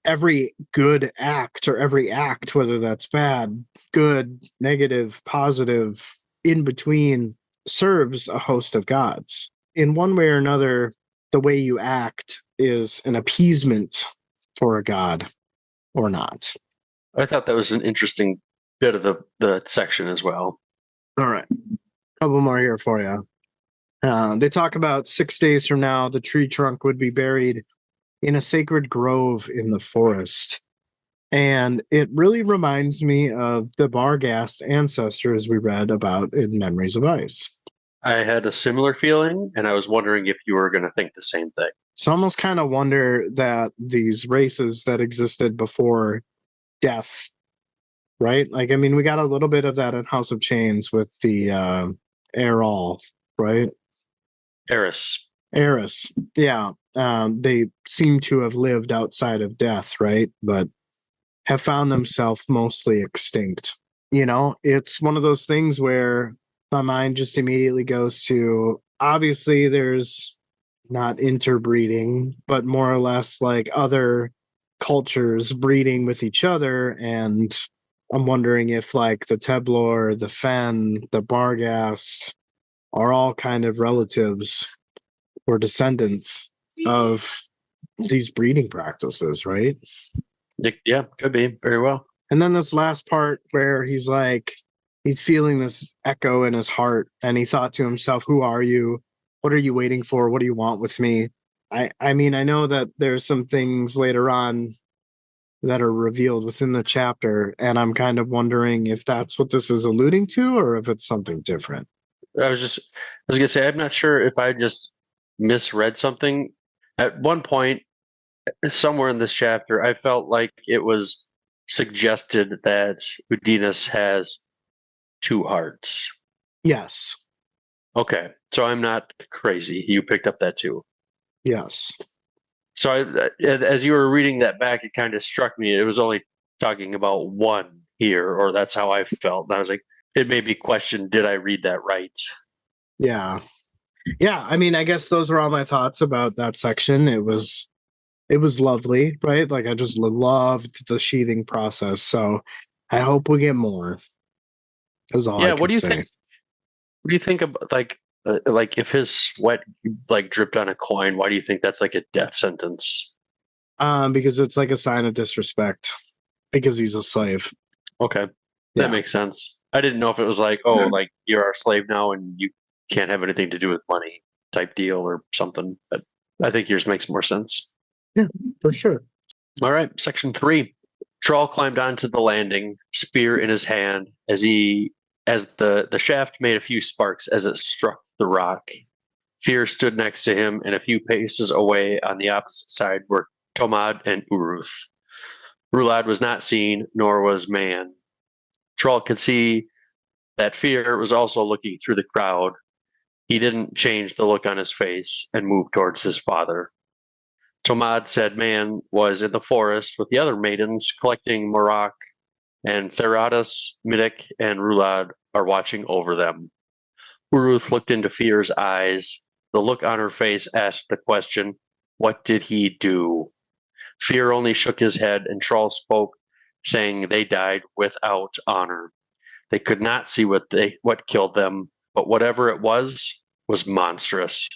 every good act, or every act, whether that's bad, good, negative, positive, in between, serves a host of gods. In one way or another, the way you act is an appeasement for a god or not. I thought that was an interesting bit of the section as well. All right. A couple more here for you. They talk about 6 days from now, the tree trunk would be buried in a sacred grove in the forest. And it really reminds me of the Barghast ancestors we read about in Memories of Ice. I had a similar feeling, and I was wondering if you were going to think the same thing. So I almost kind of wonder that these races that existed before death, right? Like, I mean, we got a little bit of that in House of Chains with the Erol, right? Eris, yeah. They seem to have lived outside of death, right? But have found themselves mostly extinct. It's one of those things where my mind just immediately goes to, obviously there's not interbreeding, but more or less like other cultures breeding with each other. And I'm wondering if like the Teblor, the Fen, the Barghast are all kind of relatives or descendants of these breeding practices, right? Yeah, could be very well. And then this last part where he's like, he's feeling this echo in his heart, and he thought to himself, who are you? What are you waiting for? What do you want with me? I mean, I know that there's some things later on that are revealed within the chapter, and I'm kind of wondering if that's what this is alluding to, or if it's something different. I was gonna say, I'm not sure if I just misread something. At one point, somewhere in this chapter, I felt like it was suggested that Udinus has two hearts. Yes. Okay, so I'm not crazy. You picked up that too. Yes. So as you were reading that back, it kind of struck me. It was only talking about one here, or that's how I felt. And I was like, it made me question, did I read that right? Yeah. I mean, I guess those were all my thoughts about that section. It was lovely, right? Like, I just loved the sheathing process. So I hope we get more. That's all I can what do you say. think? What do you think about like if his sweat like dripped on a coin? Why do you think that's like a death sentence? Because it's like a sign of disrespect because he's a slave. Okay, that makes sense. I didn't know if it was like, oh, like you're our slave now and you can't have anything to do with money type deal or something. But I think yours makes more sense. Yeah, for sure. All right, section 3. Troll climbed onto the landing, spear in his hand, as the shaft made a few sparks as it struck the rock. Fear stood next to him, and a few paces away on the opposite side were Tomad and Uruth. Rulad was not seen, nor was man. Troll could see that Fear was also looking through the crowd. He didn't change the look on his face and moved towards his father. Tomad said Man was in the forest with the other maidens collecting Morak, and Theratus, Midik, and Rulad are watching over them. Uruth looked into Fear's eyes. The look on her face asked the question, what did he do? Fear only shook his head, and Troll spoke, saying they died without honor. They could not see what killed them, but whatever it was monstrous.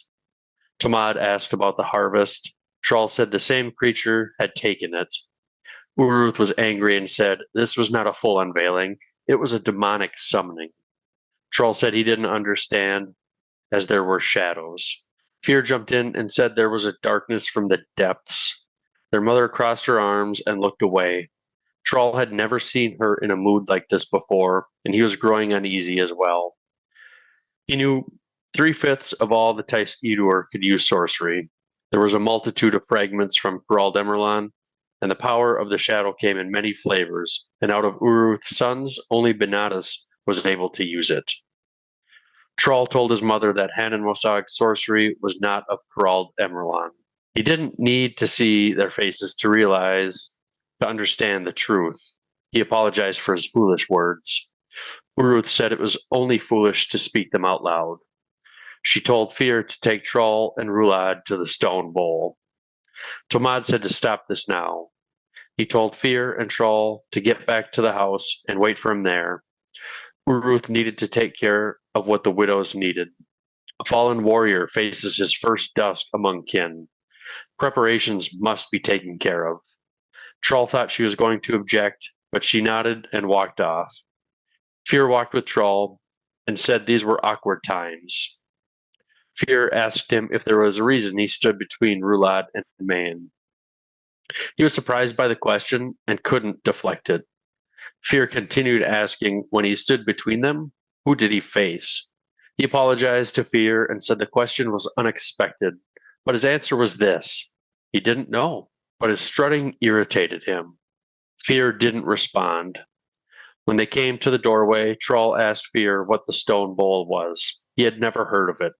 Tamad asked about the harvest. Troll said the same creature had taken it. Uruth was angry and said this was not a full unveiling, it was a demonic summoning. Troll said he didn't understand, as there were shadows. Fear jumped in and said there was a darkness from the depths. Their mother crossed her arms and looked away. Troll had never seen her in a mood like this before, and he was growing uneasy as well. He knew 3/5 of all the Tais Edur could use sorcery. There was a multitude of fragments from Gerald Emerlon, and the power of the shadow came in many flavors, and out of Uruth's sons, only Benatus was able to use it. Troll told his mother that Hanan Mosag's sorcery was not of Gerald Emerlon. He didn't need to see their faces to understand the truth. He apologized for his foolish words. Uruth said it was only foolish to speak them out loud. She told Fear to take Troll and Rulad to the stone bowl. Tomad said to stop this now. He told Fear and Troll to get back to the house and wait for him there. Uruth needed to take care of what the widows needed. A fallen warrior faces his first dusk among kin. Preparations must be taken care of. Troll thought she was going to object, but she nodded and walked off. Fear walked with Troll and said these were awkward times. Fear asked him if there was a reason he stood between Rulad and Man. He was surprised by the question and couldn't deflect it. Fear continued asking when he stood between them, who did he face? He apologized to Fear and said the question was unexpected, but his answer was this. He didn't know, but his strutting irritated him. Fear didn't respond. When they came to the doorway, Troll asked Fear what the stone bowl was. He had never heard of it.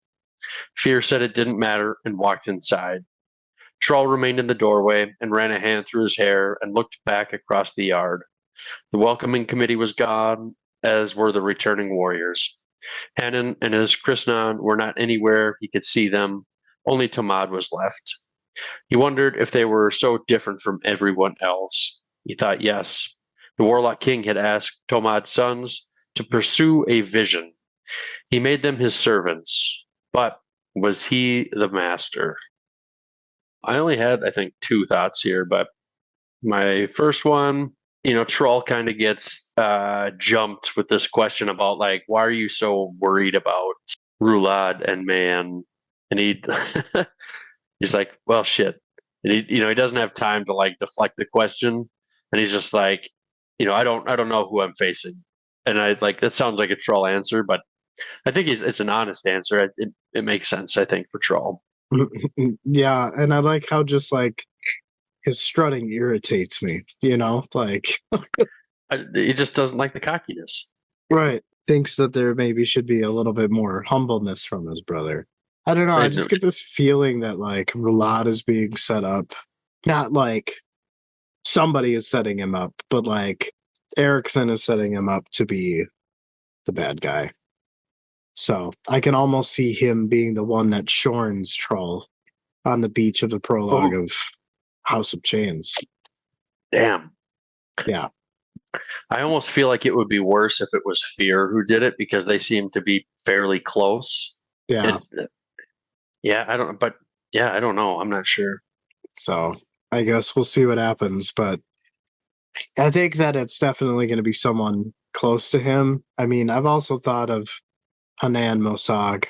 Fear said it didn't matter and walked inside. Troll remained in the doorway and ran a hand through his hair and looked back across the yard. The welcoming committee was gone, as were the returning warriors. Hanan and his Krishnan were not anywhere he could see them. Only Tamad was left. He wondered if they were so different from everyone else. He thought yes. The Warlock King had asked Tomad's sons to pursue a vision. He made them his servants, but was he the master? I only had, I think, 2 thoughts here, but my first one, Troll kind of gets jumped with this question about, like, why are you so worried about Rulad and Man? And he's like, well, shit. And he doesn't have time to, like, deflect the question. And he's just like, I don't know who I'm facing. And that sounds like a Troll answer, but I think it's an honest answer. It makes sense, I think, for Troll. Yeah, and I like how just like his strutting irritates me, like He just doesn't like the cockiness. right. Thinks that there maybe should be a little bit more humbleness from his brother. I don't know. I just get this feeling that like Rulad is being set up, not like somebody is setting him up, but like Erickson is setting him up to be the bad guy. So I can almost see him being the one that shorns Troll on the beach of the prologue of House of Chains. Damn. Yeah. I almost feel like it would be worse if it was Fear who did it, because they seem to be fairly close. Yeah. I don't know. I'm not sure. So I guess we'll see what happens, but I think that it's definitely going to be someone close to him. I mean, I've also thought of Hanan Mosag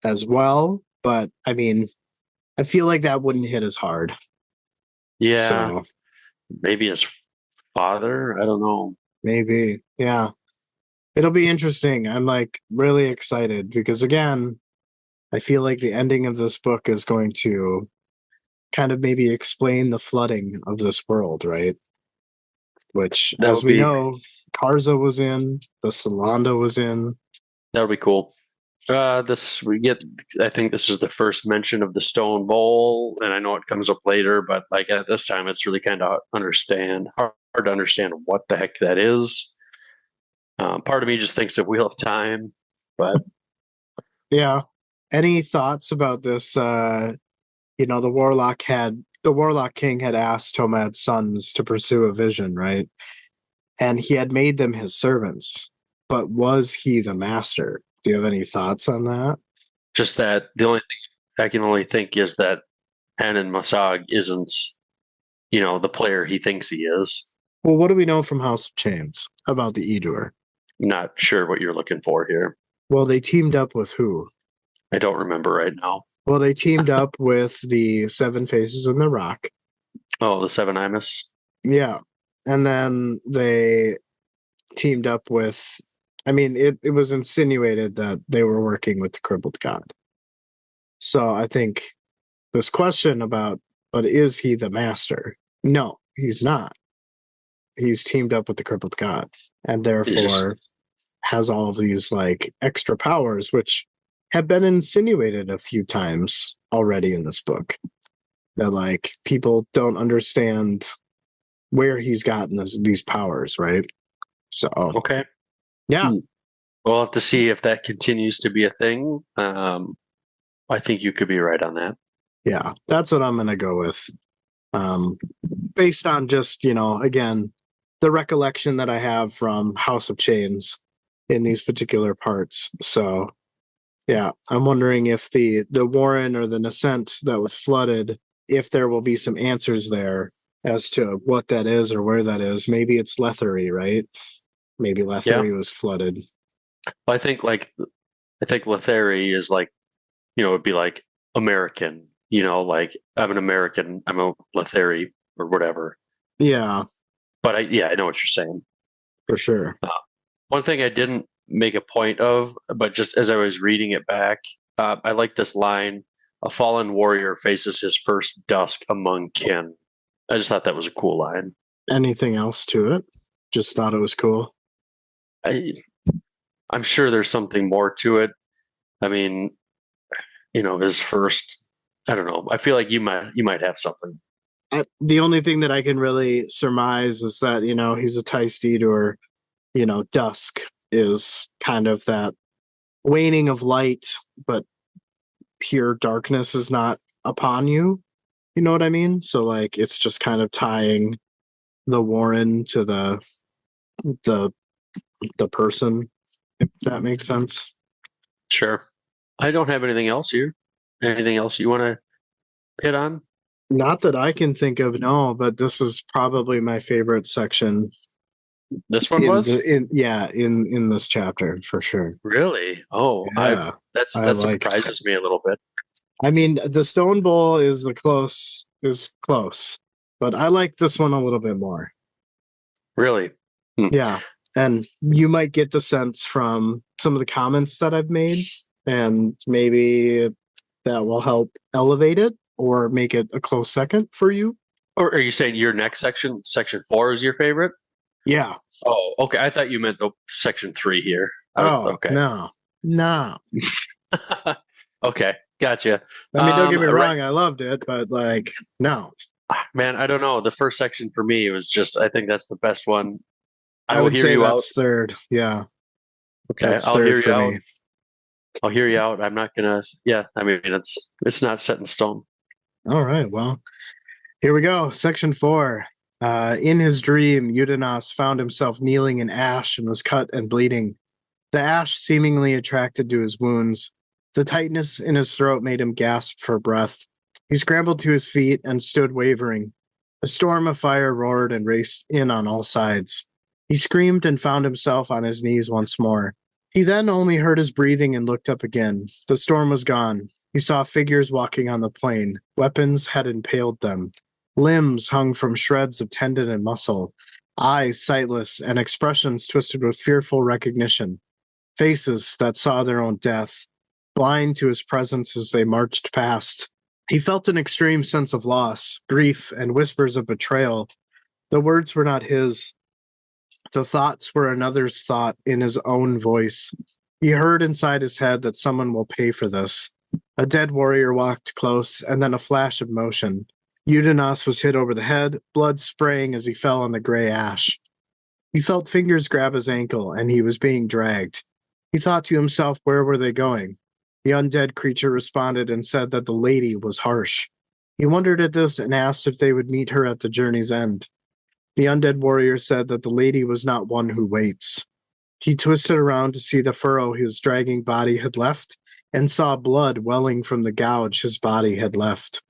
as well, but I mean, I feel like that wouldn't hit as hard. Yeah. So, maybe his father? I don't know. Maybe. Yeah. It'll be interesting. I'm like really excited because again, I feel like the ending of this book is going to kind of maybe explain the flooding of this world, right? which, That as would we be know, Karza was in, the Solanda was in. that would be cool. This we get. I think this is the first mention of the stone bowl, and I know it comes up later, but like at this time, it's really kind of hard to understand what the heck that is. Part of me just thinks of Wheel of Time, but Yeah. Any thoughts about this? The Warlock King had asked Tomad's sons to pursue a vision, right? And he had made them his servants. But was he the master? Do you have any thoughts on that? just that the only thing I can only think is that Hanan Masag isn't, the player he thinks he is. Well, what do we know from House of Chains about the Edur? Not sure what you're looking for here. Well, they teamed up with who? I don't remember right now. Well, they teamed up with the Seven Faces in the Rock. Oh, the Seven Imus. Yeah. And then they teamed up with, it was insinuated that they were working with the Crippled God. So I think this question about, but is he the master? No, he's not. He's teamed up with the Crippled God and therefore has all of these like extra powers, which have been insinuated a few times already in this book. That like people don't understand where he's gotten these powers, right? So Okay. yeah. We'll have to see if that continues to be a thing. I think you could be right on that. Yeah, that's what I'm going to go with. Based on just, again, the recollection that I have from House of Chains in these particular parts. So, yeah, I'm wondering if the Warren or the Nascent that was flooded, if there will be some answers there as to what that is or where that is. Maybe it's Letherii, right? Maybe Letherii was flooded. Well, I think Letherii is like, it'd be like American, like I'm an American, I'm a Letherii or whatever. Yeah, But I know what you're saying. for sure. One thing I didn't make a point of, but just as I was reading it back, I like this line: "A fallen warrior faces his first dusk among kin." I just thought that was a cool line. Anything else to it? Just thought it was cool. I'm sure there's something more to it. I mean, his first. I don't know. I feel like you might have something. The only thing that I can really surmise is that he's a Tysteed, or dusk is kind of that waning of light, but pure darkness is not upon you. You know what I mean? So like it's just kind of tying the Warren to the person, if that makes sense. Sure. I don't have anything else here. Anything else you want to hit on? Not that I can think of, no, but this is probably my favorite section. This one was in this chapter for sure. Really? Oh, Yeah, that surprises me a little bit. I mean, the Stone Bowl is close, but I like this one a little bit more. Really? Yeah, and you might get the sense from some of the comments that I've made, and maybe that will help elevate it or make it a close second for you. Or are you saying your next section 4, is your favorite? Yeah. Oh, okay. I thought you meant the section 3 here. Okay. No. Okay, gotcha. I mean, don't get me wrong. I loved it, but like, no. Man, I don't know. The first section for me was just. I think that's the best one. I would say that's third. Yeah. Okay, I'll hear you out. I'll hear you out. I'm not gonna. Yeah, I mean, it's not set in stone. All right. Well, here we go. Section 4. In his dream, Udanos found himself kneeling in ash and was cut and bleeding. The ash seemingly attracted to his wounds. The tightness in his throat made him gasp for breath. He scrambled to his feet and stood wavering. A storm of fire roared and raced in on all sides. He screamed and found himself on his knees once more. He then only heard his breathing and looked up again. The storm was gone. He saw figures walking on the plain. Weapons had impaled them. Limbs hung from shreds of tendon and muscle. Eyes sightless and expressions twisted with fearful recognition. Faces that saw their own death. Blind to his presence as they marched past. He felt an extreme sense of loss, grief, and whispers of betrayal. The words were not his. The thoughts were another's thought in his own voice. He heard inside his head that someone will pay for this. A dead warrior walked close, and then a flash of motion. Udanos was hit over the head, blood spraying as he fell on the gray ash. He felt fingers grab his ankle, and he was being dragged. He thought to himself, where were they going? The undead creature responded and said that the lady was harsh. He wondered at this and asked if they would meet her at the journey's end. The undead warrior said that the lady was not one who waits. He twisted around to see the furrow his dragging body had left and saw blood welling from the gouge his body had left.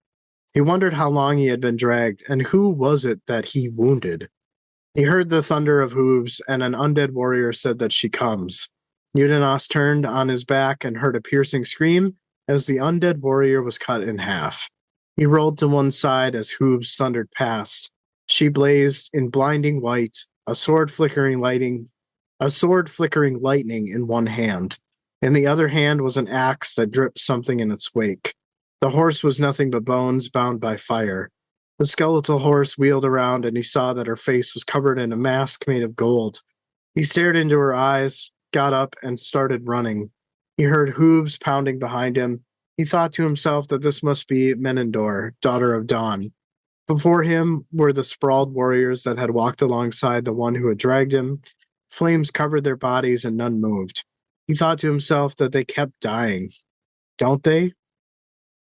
He wondered how long he had been dragged and who was it that he wounded. He heard the thunder of hooves, and an undead warrior said that she comes. Udanos turned on his back and heard a piercing scream as the undead warrior was cut in half. He rolled to one side as hooves thundered past. She blazed in blinding white, a sword flickering lightning in one hand. In the other hand was an axe that dripped something in its wake. The horse was nothing but bones bound by fire. The skeletal horse wheeled around, and he saw that her face was covered in a mask made of gold. He stared into her eyes, got up, and started running. He heard hooves pounding behind him. He thought to himself that this must be Menendor, daughter of Dawn. Before him were the sprawled warriors that had walked alongside the one who had dragged him. Flames covered their bodies and none moved. He thought to himself that they kept dying. Don't they?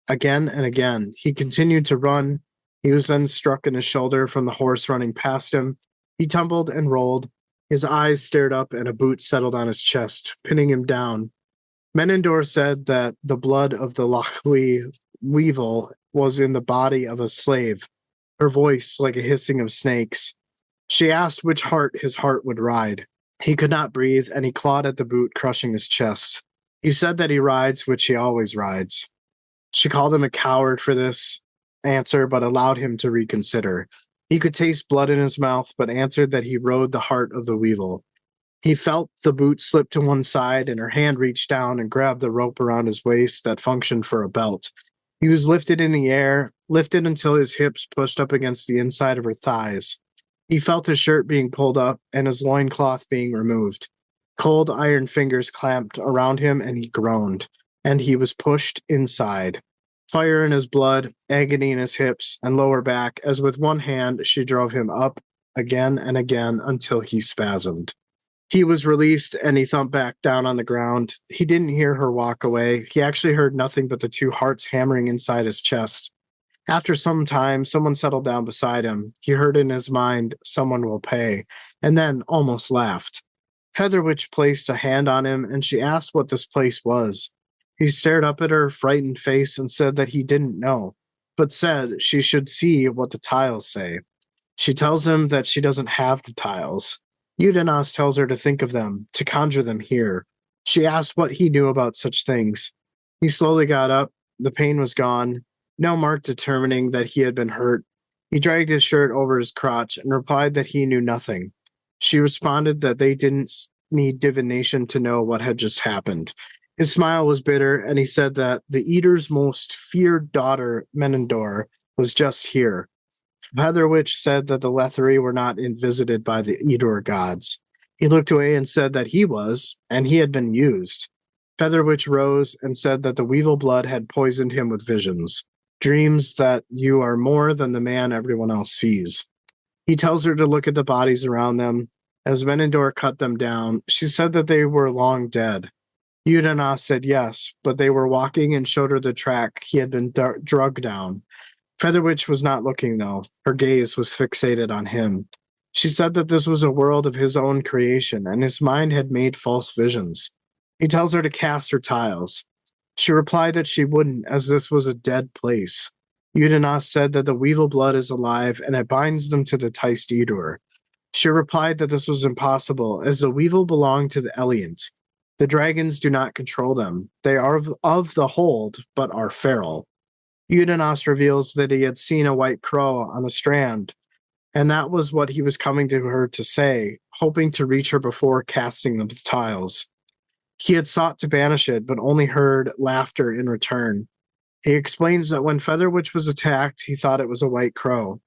Again and again. He continued to run. He was then struck in his shoulder from the horse running past him. He tumbled and rolled. His eyes stared up and a boot settled on his chest, pinning him down. Menendor said that the blood of the Letherii weevil was in the body of a slave, her voice like a hissing of snakes. She asked which heart his heart would ride. He could not breathe, and he clawed at the boot, crushing his chest. He said that he rides which he always rides. She called him a coward for this answer, but allowed him to reconsider. He could taste blood in his mouth, but answered that he rode the heart of the weevil. He felt the boot slip to one side, and her hand reached down and grabbed the rope around his waist that functioned for a belt. He was lifted in the air, lifted until his hips pushed up against the inside of her thighs. He felt his shirt being pulled up and his loincloth being removed. Cold iron fingers clamped around him, and he groaned, and he was pushed inside. Fire in his blood, agony in his hips and lower back, as with one hand she drove him up again and again until he spasmed. He was released, and he thumped back down on the ground. He didn't hear her walk away. He actually heard nothing but the two hearts hammering inside his chest. After some time, someone settled down beside him. He heard in his mind, "Someone will pay," and then almost laughed. Featherwitch placed a hand on him, and she asked what this place was. He stared up at her frightened face and said that he didn't know, but said she should see what the tiles say. She tells him that she doesn't have the tiles. Udanos tells her to think of them, to conjure them here. She asked what he knew about such things. He slowly got up. The pain was gone. No mark determining that he had been hurt. He dragged his shirt over his crotch and replied that he knew nothing. She responded that they didn't need divination to know what had just happened. His smile was bitter, and he said that the Eater's most feared daughter, Menendor, was just here. Featherwitch said that the Letherii were not visited by the Eater gods. He looked away and said that he was, and he had been used. Featherwitch rose and said that the weevil blood had poisoned him with visions, dreams that you are more than the man everyone else sees. He tells her to look at the bodies around them. As Menendor cut them down, she said that they were long dead. Udanos said yes, but they were walking and showed her the track he had been drugged down. Featherwitch was not looking, though. Her gaze was fixated on him. She said that this was a world of his own creation, and his mind had made false visions. He tells her to cast her tiles. She replied that she wouldn't, as this was a dead place. Udanos said that the weevil blood is alive, and it binds them to the Teist Eater. She replied that this was impossible, as the weevil belonged to the Eliant. The dragons do not control them. They are of the hold, but are feral. Udanos reveals that he had seen a white crow on a strand, and that was what he was coming to her to say, hoping to reach her before casting the tiles. He had sought to banish it, but only heard laughter in return. He explains that when Featherwitch was attacked, he thought it was a white crow.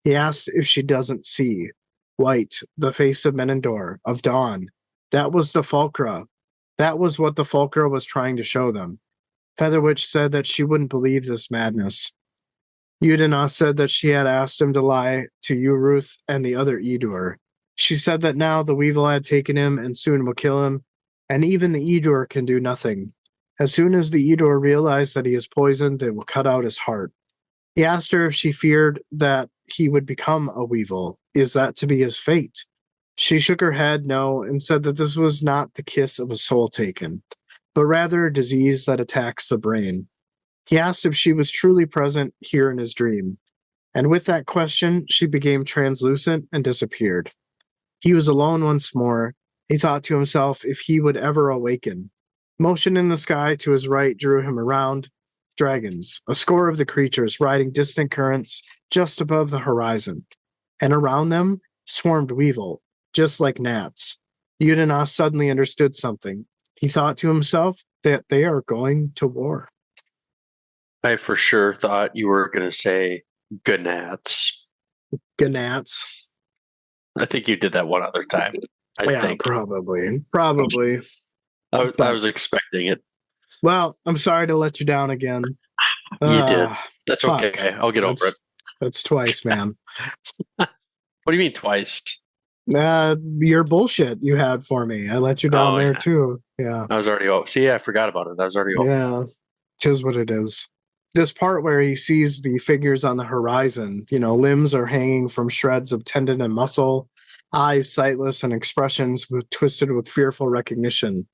He asked if she doesn't see. White, the face of Menendor, of dawn. That was the Fulcra. That was what the Fulcra was trying to show them. Featherwitch said that she wouldn't believe this madness. Udina said that she had asked him to lie to Uruth and the other Edur. She said that now the Weevil had taken him and soon will kill him, and even the Edur can do nothing. As soon as the Edur realize that he is poisoned, they will cut out his heart. He asked her if she feared that he would become a Weevil. Is that to be his fate? She shook her head no and said that this was not the kiss of a soul taken, but rather a disease that attacks the brain. He asked if she was truly present here in his dream, and with that question, she became translucent and disappeared. He was alone once more. He thought to himself if he would ever awaken. Motion in the sky to his right drew him around. Dragons, a score of the creatures riding distant currents just above the horizon, and around them swarmed Weevil, just like gnats. Udina suddenly understood something. He thought to himself that they are going to war. I for sure thought you were going to say Gnats. Gnats. I think you did that one other time. I think. Probably. I was expecting it. Well, I'm sorry to let you down again. You did. That's fuck. okay. I'll get over it. That's twice, man. What do you mean twice? Your bullshit you had for me. I let you down there too. Yeah. I was already over. See, I forgot about it. I was already over. Yeah. Tis what it is. This part where he sees the figures on the horizon, limbs are hanging from shreds of tendon and muscle, eyes sightless and expressions twisted with fearful recognition.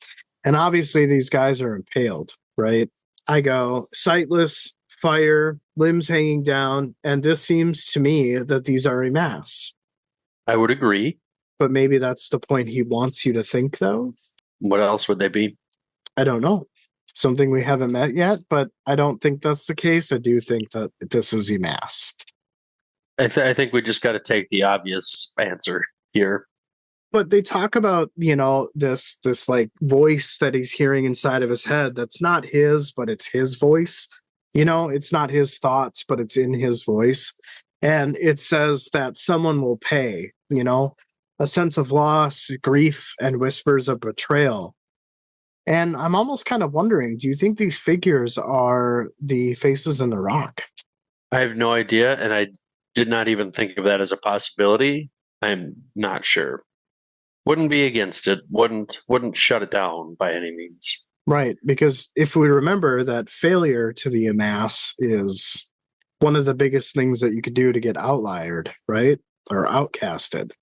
And obviously these guys are impaled, right? I go, sightless, fire, limbs hanging down, and this seems to me that these are a mass. I would agree. But maybe that's the point he wants you to think, though? What else would they be? I don't know. Something we haven't met yet, but I don't think that's the case. I do think that this is a mass. I think we just got to take the obvious answer here. But they talk about, this like voice that he's hearing inside of his head that's not his, but it's his voice. It's not his thoughts, but it's in his voice. And it says that someone will pay, a sense of loss, grief, and whispers of betrayal. And I'm almost kind of wondering, do you think these figures are the faces in the rock? I have no idea, and I did not even think of that as a possibility. I'm not sure. Wouldn't be against it. Wouldn't shut it down by any means. Right, because if we remember that failure to the amass is one of the biggest things that you could do to get outliered, right? Or outcasted.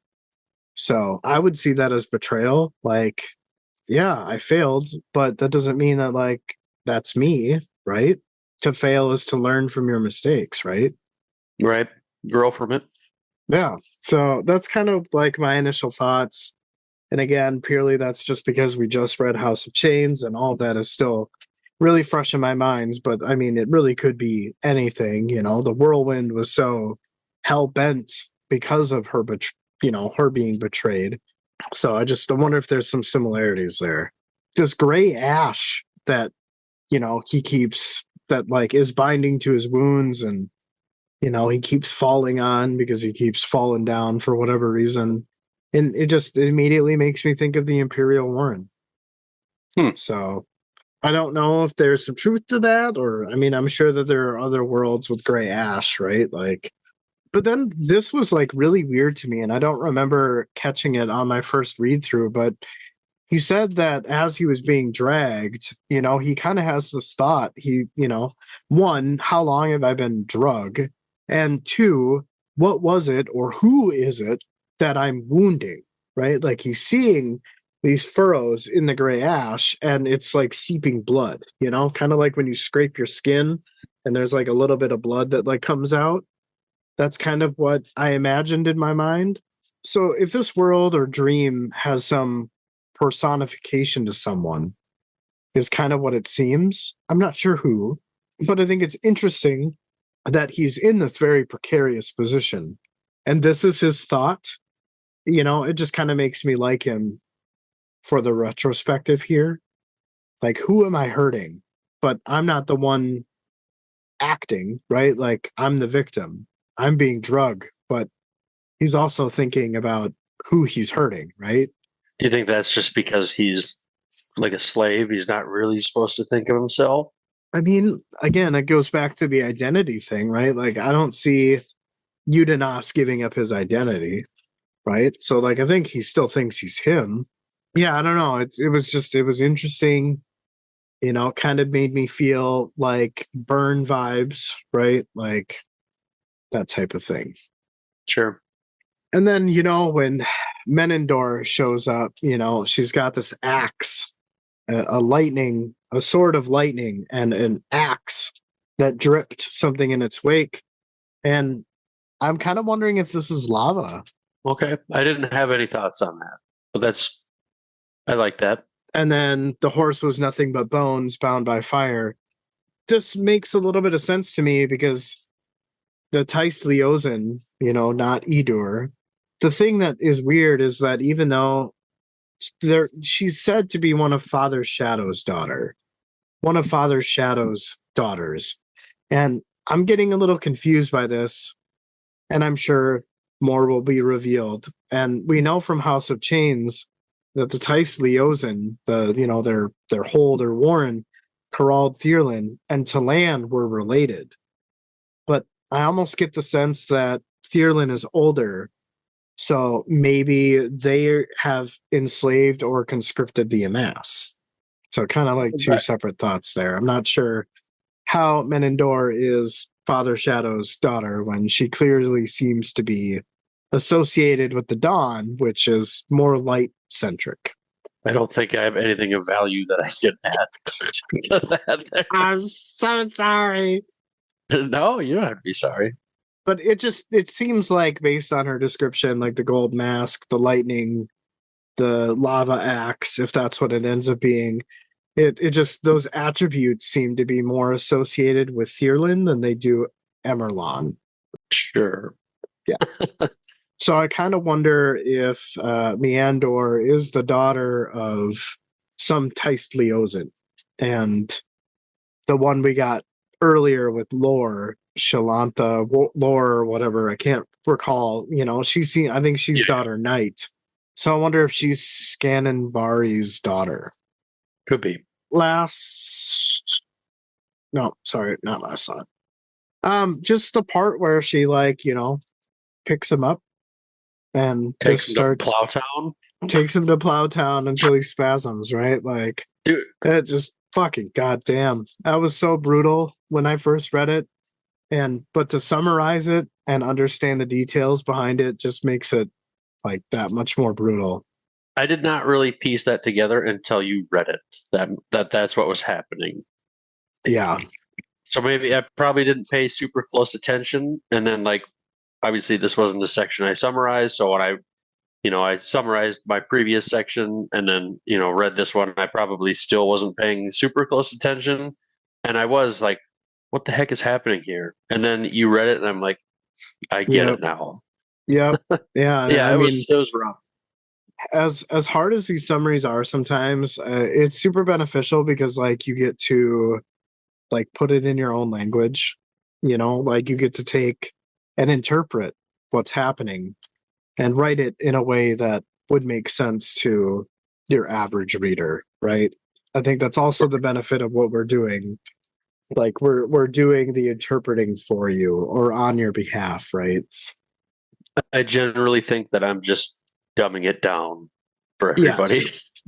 So I would see that as betrayal. Like, yeah, I failed, but that doesn't mean that, like, that's me, right? To fail is to learn from your mistakes, right? Right. Grow from it. Yeah. So that's kind of like my initial thoughts. And again, purely that's just because we just read House of Chains and all of that is still really fresh in my minds. But I mean, it really could be anything, the whirlwind was so hell bent because of her, her being betrayed. So I wonder if there's some similarities there. This gray ash that, he keeps that like is binding to his wounds and, he keeps falling on because he keeps falling down for whatever reason. And it just immediately makes me think of the Imperial Warren. So I don't know if there's some truth to that, or I mean, I'm sure that there are other worlds with gray ash, right? Like, but then this was like really weird to me, and I don't remember catching it on my first read through, but he said that as he was being dragged, he kind of has this thought. One, how long have I been drugged? And two, what was it or who is it that I'm wounding, right? Like he's seeing these furrows in the gray ash and it's like seeping blood, kind of like when you scrape your skin and there's like a little bit of blood that like comes out. That's kind of what I imagined in my mind. So if this world or dream has some personification to someone, is kind of what it seems. I'm not sure who, but I think it's interesting that he's in this very precarious position. And this is his thought. It just kind of makes me like him for the retrospective here. Like, who am I hurting? But I'm not the one acting, right? Like, I'm the victim. I'm being drugged, but he's also thinking about who he's hurting, right? Do you think that's just because he's like a slave? He's not really supposed to think of himself? I mean, again, it goes back to the identity thing, right? Like, I don't see Udanas giving up his identity, right? So, like, I think he still thinks he's him. Yeah, I don't know. It was interesting. You know, kind of made me feel like Burn vibes, right? Like that type of thing. Sure. And then, you know, when Menendor shows up, you know, she's got this axe, a sword of lightning, and an axe that dripped something in its wake. And I'm kind of wondering if this is lava. Okay. I didn't have any thoughts on that, but I like that. And then the horse was nothing but bones bound by fire. This makes a little bit of sense to me because the Tais Leozen, you know, not Edur. The thing that is weird is that even though she's said to be one of Father Shadow's daughters. And I'm getting a little confused by this, and I'm sure more will be revealed. And we know from House of Chains that the Tais Leozen, their hold or Warren, Harald Thierlin, and Talan were related. But I almost get the sense that Thierlin is older, so maybe they have enslaved or conscripted the Amass. So kind of like two separate thoughts there. I'm not sure how Menendor is Father Shadow's daughter when she clearly seems to be associated with the Dawn, which is more light-centric. I don't think I have anything of value that I can add. I'm so sorry. No, you don't have to be sorry. But it seems like, based on her description, like the gold mask, the lightning, the lava axe, if that's what it ends up being, it just, those attributes seem to be more associated with Thierlin than they do Emerlon. Sure. Yeah. So I kind of wonder if Meandor is the daughter of some Tais Leozen. And the one we got earlier with Lore, Shalantha, Lore, or whatever, I can't recall. You know, I think she's daughter Knight. So I wonder if she's Scannon Bari's daughter. Could be. Not last thought. Just the part where she, like, you know, picks him up and takes just him starts to Plowtown. Takes him to Plowtown until he spasms, right? Like, dude, it just fucking goddamn. That was so brutal when I first read it. But to summarize it and understand the details behind it just makes it like that much more brutal. I did not really piece that together until you read it. That's what was happening. Yeah. So maybe I probably didn't pay super close attention, and then, like, obviously this wasn't the section I summarized. So when I summarized my previous section and then, read this one, I probably still wasn't paying super close attention. And I was like, what the heck is happening here? And then you read it and I'm like, I get it now. Yep. Yeah. Yeah, it was rough. As hard as these summaries are sometimes, it's super beneficial because, like, you get to, like, put it in your own language, like you get to take and interpret what's happening and write it in a way that would make sense to your average reader, right? I think that's also the benefit of what we're doing. Like, we're doing the interpreting for you or on your behalf, right? I generally think that I'm just dumbing it down for everybody.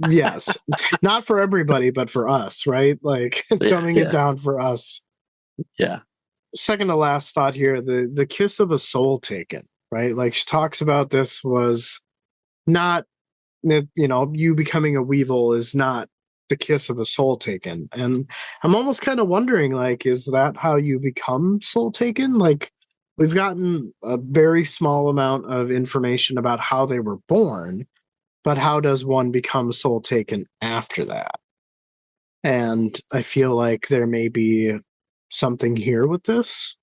Yes. Not for everybody, but for us, right? Like, dumbing it down for us. Yeah. Second to last thought here, the kiss of a soul taken, right? Like, she talks about this was not, you becoming a weevil is not the kiss of a soul taken. And I'm almost kind of wondering, like, is that how you become soul taken? Like, we've gotten a very small amount of information about how they were born, but how does one become soul taken after that? And I feel like there may be something here with this.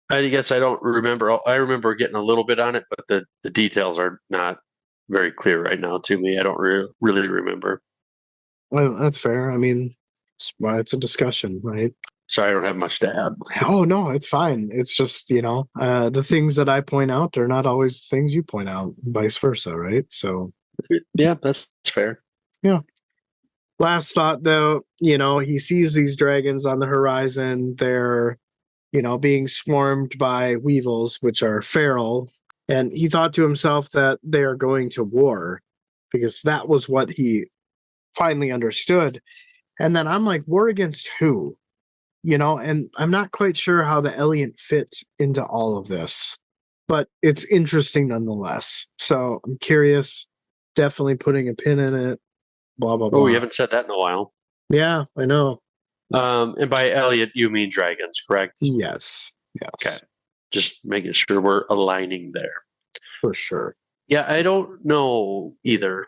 I guess I don't remember. I remember getting a little bit on it, but the details are not very clear right now to me. I don't really remember. Well, that's fair. I mean, it's a discussion, right? Sorry, I don't have much to add. Oh no, it's fine. It's just, the things that I point out are not always things you point out, vice versa, right? So Yeah, that's fair. yeah. Last thought though, he sees these dragons on the horizon. They're, being swarmed by weevils, which are feral. And he thought to himself that they are going to war because that was what he finally understood. And then I'm like, war against who? And I'm not quite sure how the Elliot fit into all of this, but it's interesting nonetheless. So I'm curious, definitely putting a pin in it, blah, blah, Oh, blah. we haven't said that in a while. Yeah, I know. And by Elliot, you mean dragons, correct? Yes. Yes. Okay. Just making sure we're aligning there. For sure. Yeah, I don't know either.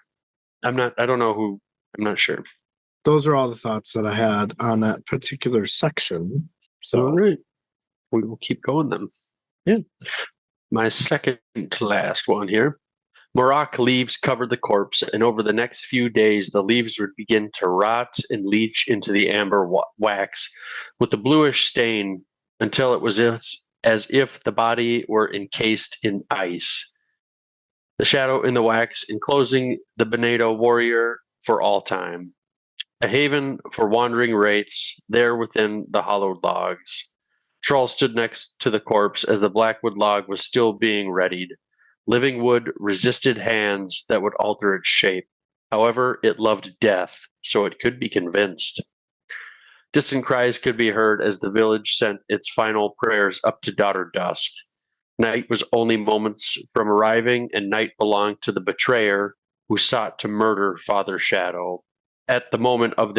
I don't know who. I'm not sure. Those are all the thoughts that I had on that particular section. So, All right. We will keep going then. Yeah. My second to last one here. Morocco leaves covered the corpse, and over the next few days, the leaves would begin to rot and leach into the amber wax with a bluish stain until it was as if the body were encased in ice. The shadow in the wax enclosing the Benedo warrior for all time. A haven for wandering wraiths there within the hollowed logs. Troll stood next to the corpse as the blackwood log was still being readied. Living wood resisted hands that would alter its shape. However, it loved death, so it could be convinced. Distant cries could be heard as the village sent its final prayers up to daughter dusk. Night was only moments from arriving, and night belonged to the betrayer who sought to murder Father Shadow. At the moment of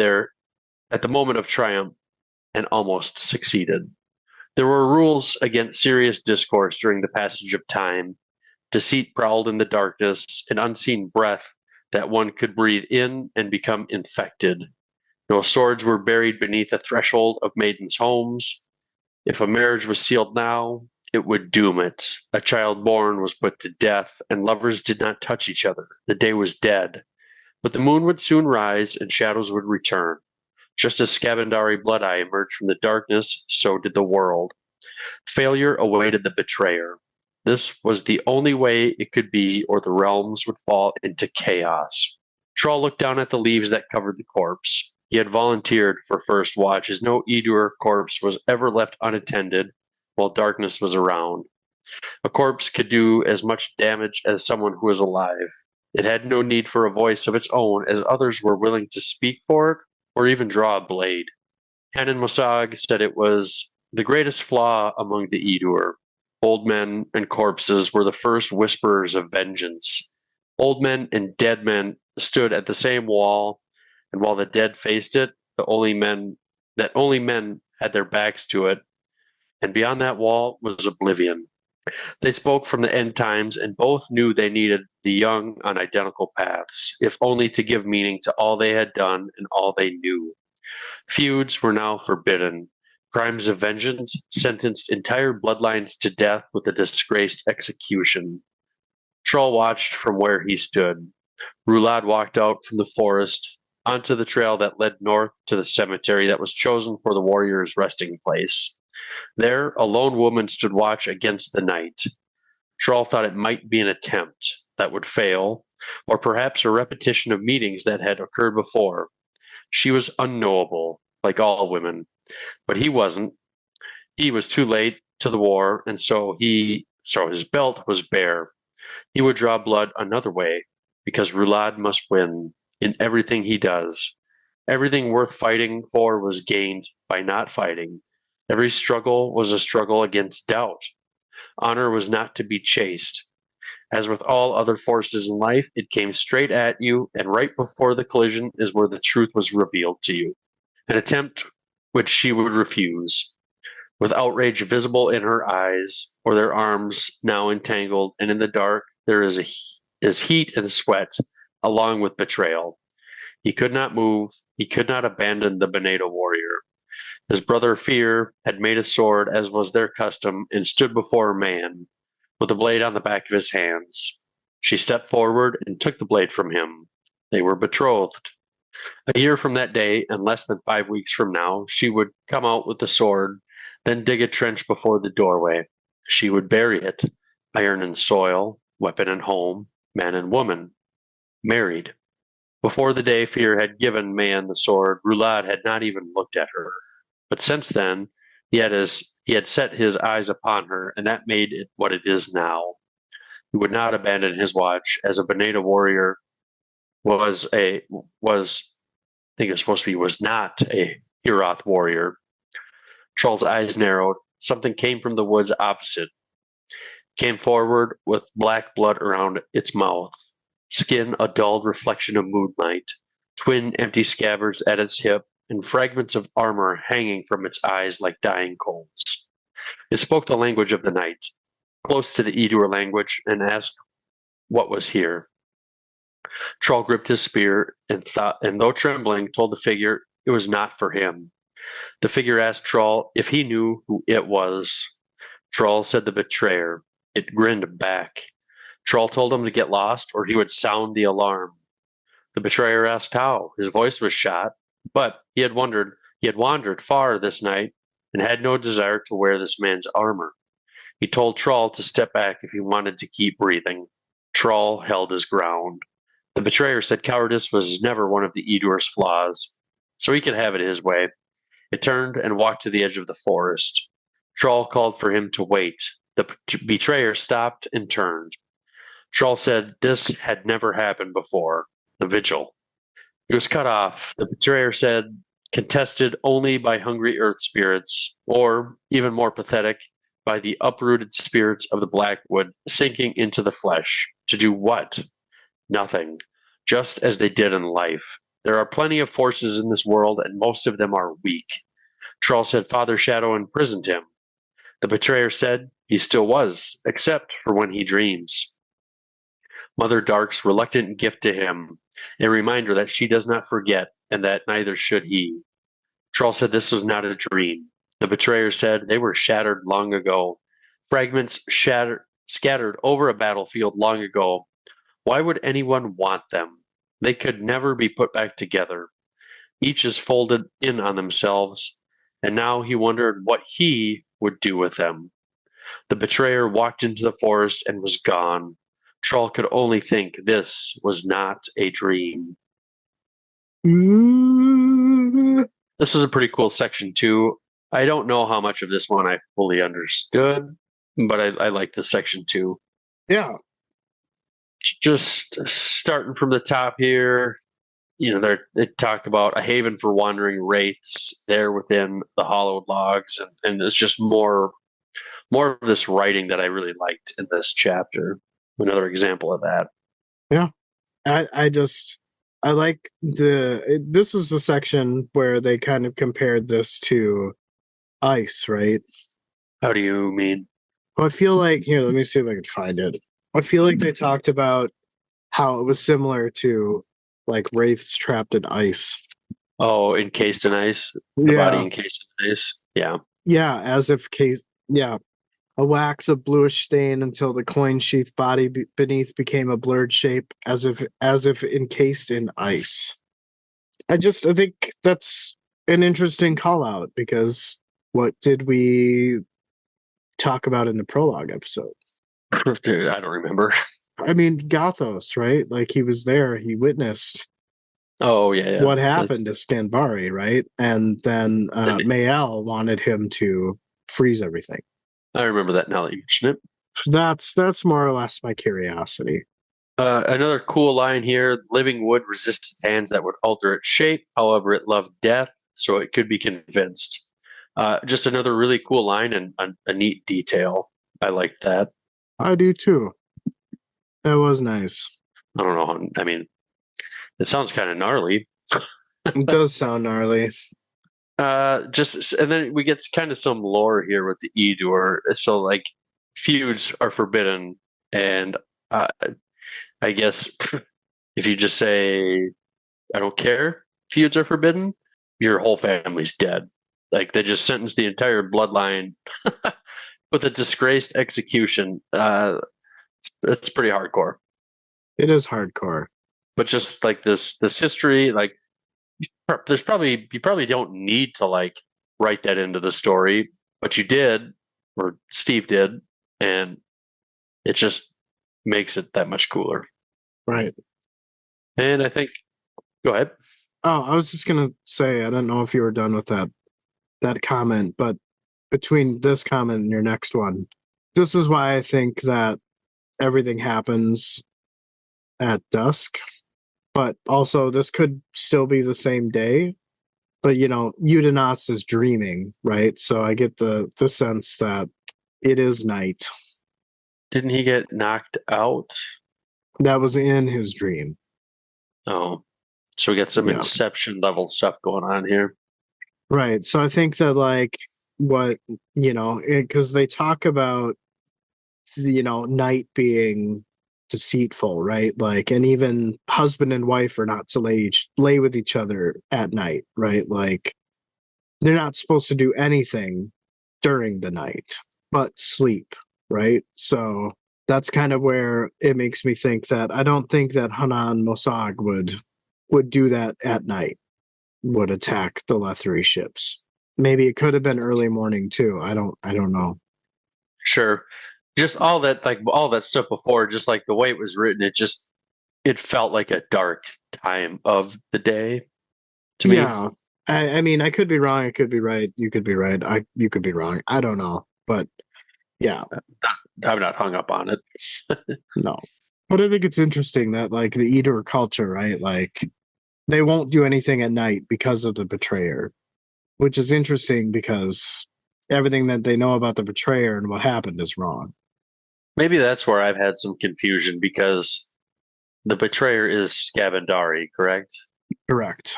triumph, and almost succeeded. There were rules against serious discourse during the passage of time. Deceit prowled in the darkness, an unseen breath that one could breathe in and become infected. No swords were buried beneath the threshold of maidens' homes. If a marriage was sealed now, it would doom it. A child born was put to death, and lovers did not touch each other. The day was dead. But the moon would soon rise, and shadows would return. Just as Scavendari Bloodeye emerged from the darkness, so did the world. Failure awaited the betrayer. This was the only way it could be, or the realms would fall into chaos. Troll looked down at the leaves that covered the corpse. He had volunteered for first watch, as no Edur corpse was ever left unattended while darkness was around. A corpse could do as much damage as someone who was alive. It had no need for a voice of its own, as others were willing to speak for it or even draw a blade. Hanan Mosag said it was the greatest flaw among the Edur. Old men and corpses were the first whisperers of vengeance. Old men and dead men stood at the same wall, and while the dead faced it, only men had their backs to it, and beyond that wall was oblivion. They spoke from the end times, and both knew they needed the young on identical paths, if only to give meaning to all they had done and all they knew. Feuds were now forbidden. Crimes of vengeance sentenced entire bloodlines to death with a disgraced execution. Troll watched from where he stood. Rulad walked out from the forest onto the trail that led north to the cemetery that was chosen for the warrior's resting place. There, a lone woman stood watch against the night. Troll thought it might be an attempt that would fail, or perhaps a repetition of meetings that had occurred before. She was unknowable, like all women, but he wasn't. He was too late to the war, and so his belt was bare. He would draw blood another way, because Rulad must win in everything he does. Everything worth fighting for was gained by not fighting. Every struggle was a struggle against doubt. Honor was not to be chased. As with all other forces in life, it came straight at you, and right before the collision is where the truth was revealed to you. An attempt which she would refuse. With outrage visible in her eyes, or their arms now entangled, and in the dark there is heat and sweat, along with betrayal. He could not move, he could not abandon the Benedo warrior. His brother Fear had made a sword, as was their custom, and stood before a man, with the blade on the back of his hands. She stepped forward and took the blade from him. They were betrothed. A year from that day, and less than 5 weeks from now, she would come out with the sword, then dig a trench before the doorway. She would bury it, iron and soil, weapon and home, man and woman, married. Before the day Fear had given man the sword, Roulade had not even looked at her. But since then, he had set his eyes upon her, and that made it what it is now. He would not abandon his watch, as a Beneda warrior was I think it was supposed to be was not a Heroth warrior. Troll's eyes narrowed. Something came from the woods opposite, came forward with black blood around its mouth, skin a dulled reflection of moonlight, twin empty scabbards at its hip, and fragments of armor hanging from its eyes like dying coals. It spoke the language of the night, close to the Edur language, and asked what was here. Troll gripped his spear and though trembling, told the figure it was not for him. The figure asked Troll if he knew who it was. Troll said the betrayer. It grinned back. Troll told him to get lost or he would sound the alarm. The betrayer asked how. His voice was shot, but he had wandered far this night and had no desire to wear this man's armor. He told Troll to step back if he wanted to keep breathing. Troll held his ground. The betrayer said cowardice was never one of the Edur's flaws, so he could have it his way. It turned and walked to the edge of the forest. Troll called for him to wait. The betrayer stopped and turned. Troll said this had never happened before. The vigil. He was cut off. The betrayer said contested only by hungry earth spirits, or, even more pathetic, by the uprooted spirits of the Blackwood sinking into the flesh. To do what? Nothing. Just as they did in life. There are plenty of forces in this world, and most of them are weak. Troll said Father Shadow imprisoned him. The betrayer said he still was, except for when he dreams. Mother Dark's reluctant gift to him, a reminder that she does not forget, and that neither should he. Troll said this was not a dream. The betrayer said they were shattered long ago. Fragments scattered over a battlefield long ago. Why would anyone want them? They could never be put back together. Each is folded in on themselves, and now he wondered what he would do with them. The betrayer walked into the forest and was gone. Troll could only think this was not a dream. This is a pretty cool section too. I don't know how much of this one I fully understood, but I like this section too. Yeah. Just starting from the top here, they talk about a haven for wandering wraiths there within the hollowed logs, and it's just more of this writing that I really liked in this chapter. Another example of that. Yeah. I like this is the section where they kind of compared this to ice, right? How do you mean? Well, I feel like, here, let me see if I can find it. I feel like they talked about how it was similar to like wraiths trapped in ice. Oh, encased in ice? The body encased in ice? Yeah. Yeah, as if a wax of bluish stain until the coin sheath body beneath became a blurred shape, as if encased in ice. I think that's an interesting call out, because what did we talk about in the prologue episode? Dude, I don't remember. I mean, Gothos, right? Like, he was there, he witnessed Oh, yeah. what happened to Stanbari, right? And then Mael wanted him to freeze everything. I remember that now that you mention it. That's more or less my curiosity. Another cool line here: living wood resisted hands that would alter its shape. However, it loved death, so it could be convinced. Just another really cool line and a neat detail. I like that. I do too. That was nice. I don't know. I mean, it sounds kind of gnarly. It does sound gnarly. And then we get kind of some lore here with the Edur. So, like, feuds are forbidden, and I guess if you just say, I don't care, feuds are forbidden, your whole family's dead. Like, they just sentenced the entire bloodline with a disgraced execution. It's pretty hardcore. It is hardcore. But just like this history, like, there's probably you probably don't need to like write that into the story, but you did, or Steve did, and it just makes it that much cooler. Right. And I think, go ahead. Oh, I was just gonna say, I don't know if you were done with that comment, but between this comment and your next one, this is why I think that everything happens at dusk. But also, this could still be the same day. But Udanas is dreaming, right? So I get the sense that it is night. Didn't he get knocked out? That was in his dream. Oh, so we got some Yeah. Inception level stuff going on here. Right. So I think that what because they talk about night being deceitful, right? Like, and even husband and wife are not to lay with each other at night, right? Like, they're not supposed to do anything during the night but sleep, right? So that's kind of where it makes me think that I don't think that Hanan Mosag would do that at night, would attack the Letherii ships. Maybe it could have been early morning too. I don't know. Sure. Just all that, like all that stuff before, just like the way it was written, it felt like a dark time of the day to me. Yeah. I mean, I could be wrong. I could be right. You could be right. You could be wrong. I don't know. But yeah, I'm not hung up on it. no. But I think it's interesting that like the Eater culture, right? Like they won't do anything at night because of the betrayer, which is interesting because everything that they know about the betrayer and what happened is wrong. Maybe that's where I've had some confusion because the betrayer is Scabandari, correct? Correct.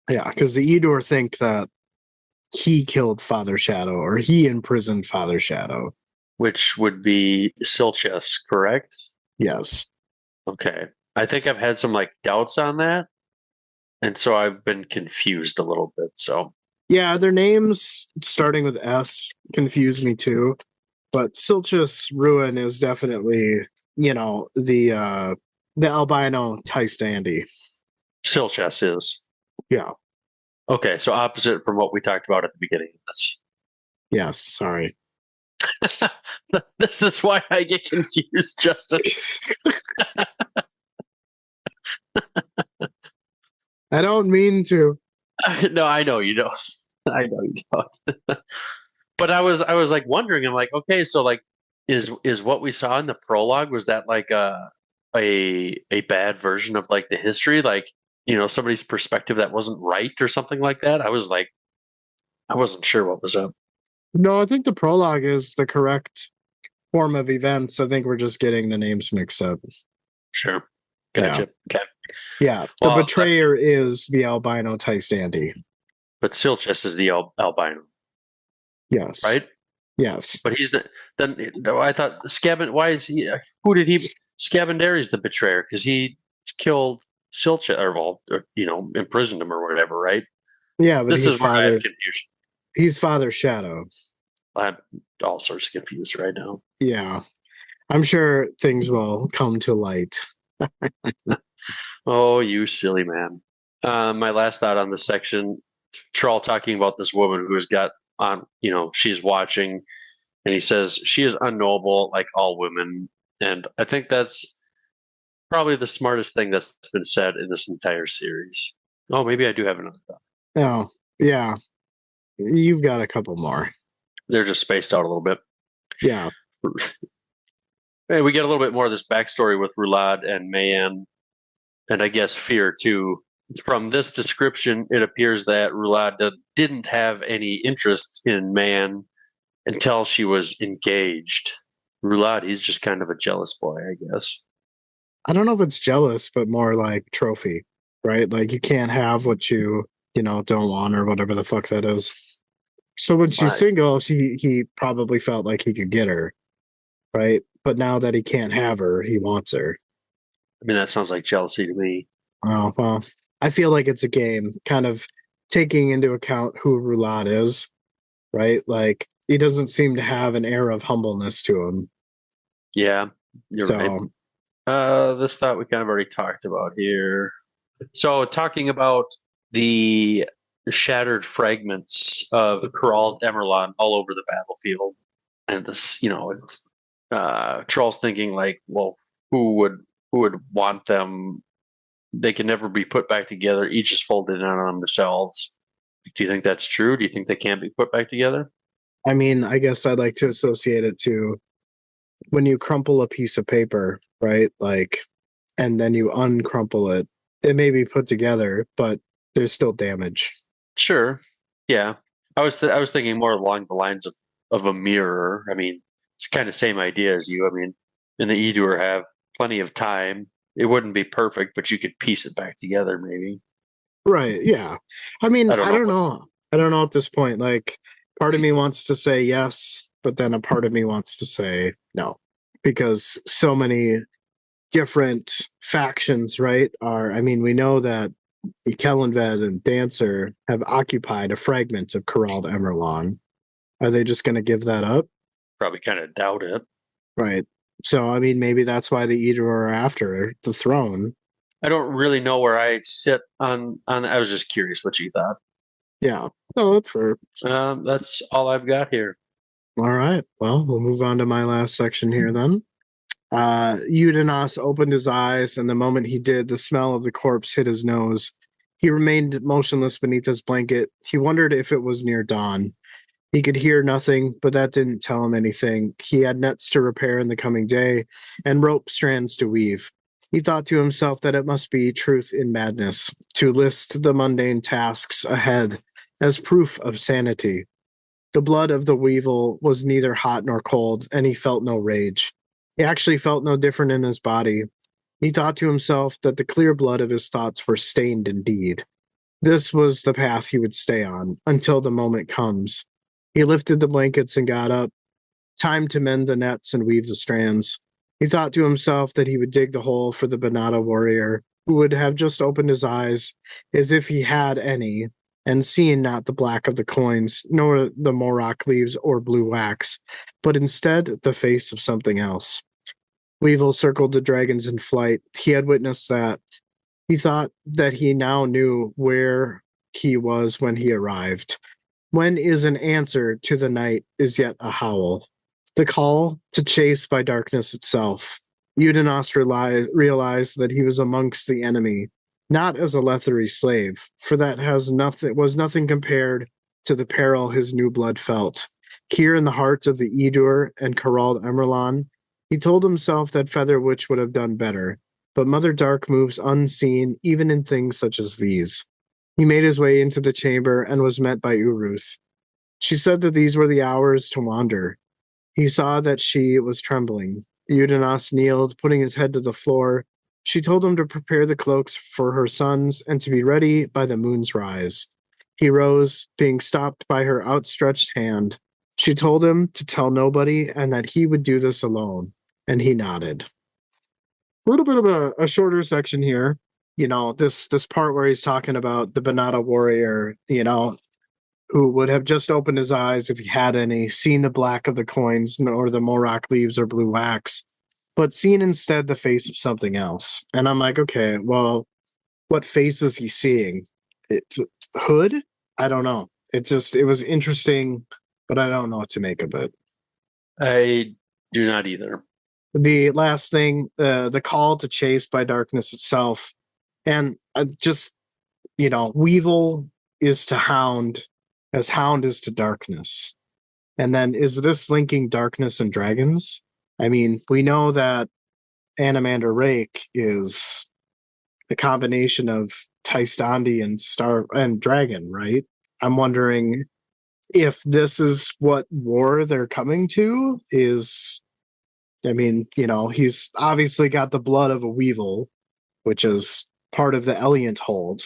Yeah, because the Eador think that he killed Father Shadow or he imprisoned Father Shadow. Which would be Silchess, correct? Yes. Okay. I think I've had some like doubts on that. And so I've been confused a little bit. So Yeah, their names starting with S confuse me too. But Silchus Ruin is definitely, the albino Tystandy. Silchess is. Yeah. Okay, so opposite from what we talked about at the beginning of this. Yes, sorry. This is why I get confused, Justin. I don't mean to. No, I know you don't. I know you don't. But I was like wondering. I'm like, okay, so like, is what we saw in the prologue, was that like a bad version of like the history, like somebody's perspective that wasn't right or something like that? I was like, I wasn't sure what was up. No, I think the prologue is the correct form of events. I think we're just getting the names mixed up. Sure, gotcha. Okay. Yeah, the Well, betrayer is the albino Tystandy. but Silchess is the albino, Yes. right? Yes. But he's the then. No, I thought Scabin. Why is he? Who did he? Scabandari's the betrayer because he killed Silchess, or imprisoned him or whatever, right? Yeah, but This he's is where I have father. confusion. He's Father Shadow. I'm all sorts of confused right now. Yeah. I'm sure things will come to light. Oh, you silly man. My last thought on this section, Troll talking about this woman who has got on, she's watching, and he says she is unknowable like all women. And I think that's probably the smartest thing that's been said in this entire series. Oh, maybe I do have another thought. Oh, yeah. You've got a couple more. They're just spaced out a little bit. Yeah. Hey, we get a little bit more of this backstory with Rulad and Mayan, and I guess Fear too. From this description, it appears that Rulad didn't have any interest in Mayan until she was engaged. Rulad, he's just kind of a jealous boy, I guess. I don't know if it's jealous, but more like trophy, right? Like you can't have what you don't want or whatever the fuck that is. So when she's Right. single, he probably felt like he could get her, right? But now that he can't have her, he wants her. I mean, that sounds like jealousy to me. Oh, well, I feel like it's a game, kind of taking into account who Rulad is, right? Like he doesn't seem to have an air of humbleness to him. Yeah, you're So right. This thought we kind of already talked about here. So, talking about the shattered fragments of Geralt Emerlon all over the battlefield, and this, it's Troll's thinking like, well, who would want them? They can never be put back together. Each is folded in on themselves. Do you think that's true? Do you think they can't be put back together? I mean, I guess I'd like to associate it to when you crumple a piece of paper, right? Like, and then you uncrumple it. It may be put together, but there's still damage. Sure. Yeah. I was thinking more along the lines of a mirror. I mean, it's kind of same idea as you. I mean, and the Edur have plenty of time. It wouldn't be perfect, but you could piece it back together maybe. Right. Yeah. I mean, I don't I know. don't know. I don't know at this point. Like, part of me wants to say yes, but then a part of me wants to say no because so many different factions, right? I mean, we know that Kellenved and Dancer have occupied a fragment of Corralled Emerlon. Are they just going to give that up? Probably kind of doubt it. Right. So, I mean, maybe that's why the Eater are after the throne. I don't really know where I sit on. I was just curious what you thought. Yeah. No, that's fair. That's all I've got here. All right. Well, we'll move on to my last section here then. Udenas opened his eyes, and the moment he did, the smell of the corpse hit his nose. He remained motionless beneath his blanket. He wondered if it was near dawn. He could hear nothing, but that didn't tell him anything. He had nets to repair in the coming day and rope strands to weave. He thought to himself that it must be truth in madness to list the mundane tasks ahead as proof of sanity. The blood of the weevil was neither hot nor cold, and he felt no rage. He actually felt no different in his body. He thought to himself that the clear blood of his thoughts were stained indeed. This was the path he would stay on until the moment comes. He lifted the blankets and got up. Time to mend the nets and weave the strands. He thought to himself that he would dig the hole for the Banata warrior, who would have just opened his eyes, as if he had any, and seen not the black of the coins, nor the Morok leaves or blue wax, but instead the face of something else. Weevil circled the dragons in flight. He had witnessed that. He thought that he now knew where he was when he arrived. When is an answer to the night is yet a howl. The call to chase by darkness itself. Udenas realized that he was amongst the enemy, not as a Letherii slave, for that was nothing compared to the peril his new blood felt. Here in the heart of the Edur and Corralled Emerlon, he told himself that Feather Witch would have done better, but Mother Dark moves unseen even in things such as these. He made his way into the chamber and was met by Uruth. She said that these were the hours to wander. He saw that she was trembling. Udenas kneeled, putting his head to the floor. She told him to prepare the cloaks for her sons and to be ready by the moon's rise. He rose, being stopped by her outstretched hand. She told him to tell nobody and that he would do this alone, and he nodded. A little bit of a shorter section here. This part where he's talking about the Banata warrior, who would have just opened his eyes if he had any, seen the black of the coins or the Morok leaves or blue wax, but seen instead the face of something else. And I'm like, okay, well, what face is he seeing? Hood? I don't know. It was interesting, but I don't know what to make of it. I do not either. The last thing, the call to chase by darkness itself, and Weevil is to Hound as Hound is to darkness. And then is this linking darkness and dragons? I mean, we know that Animander Rake is a combination of Taistandi and Star and Dragon, right? I'm wondering if this is what war they're coming to is. I mean, he's obviously got the blood of a weevil, which is part of the Eliant hold.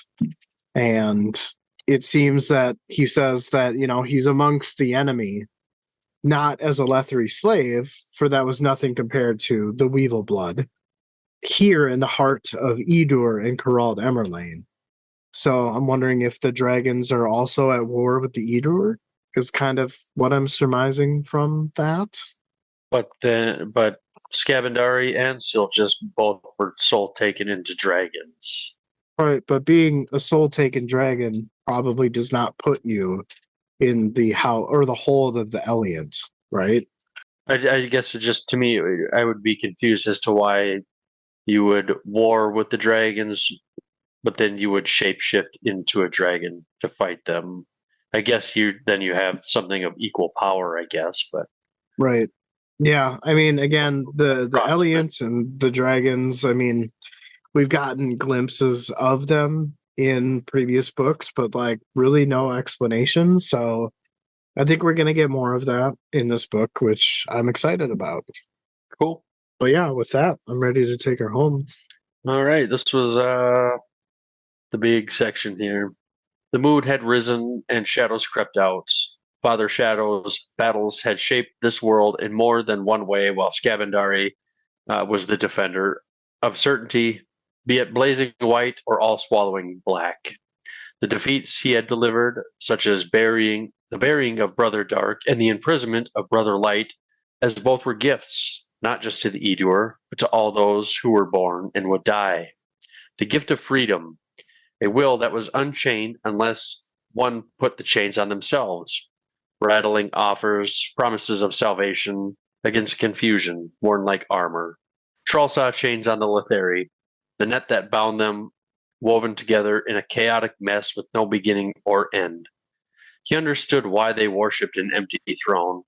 And it seems that he says that, he's amongst the enemy, not as a Letherii slave, for that was nothing compared to the weevil blood, here in the heart of Edur and Corralled Emerlane. So I'm wondering if the dragons are also at war with the Edur, is kind of what I'm surmising from that. But Scavendari and Sylphus both were soul taken into dragons. Right, but being a soul-taken dragon probably does not put you in the the hold of the Elliot, right? I guess it just to me, I would be confused as to why you would war with the dragons, but then you would shapeshift into a dragon to fight them. I guess you have something of equal power, I guess, but Right. Yeah, I mean, again, the approximate. Elliot and the dragons. I mean, we've gotten glimpses of them in previous books, but like really no explanation. So I think we're gonna get more of that in this book, which I'm excited about. Cool. But yeah, with that, I'm ready to take her home. All right, this was the big section here. The mood had risen and shadows crept out. Father Shadow's battles had shaped this world in more than one way, while Scavendari was the defender of certainty, be it blazing white or all swallowing black. The defeats he had delivered, such as the burying of Brother Dark and the imprisonment of Brother Light, as both were gifts, not just to the Edur, but to all those who were born and would die. The gift of freedom, a will that was unchained unless one put the chains on themselves, rattling offers, promises of salvation against confusion, worn like armor. Troll saw chains on the Letherii, the net that bound them woven together in a chaotic mess with no beginning or end. He understood why they worshipped an empty throne,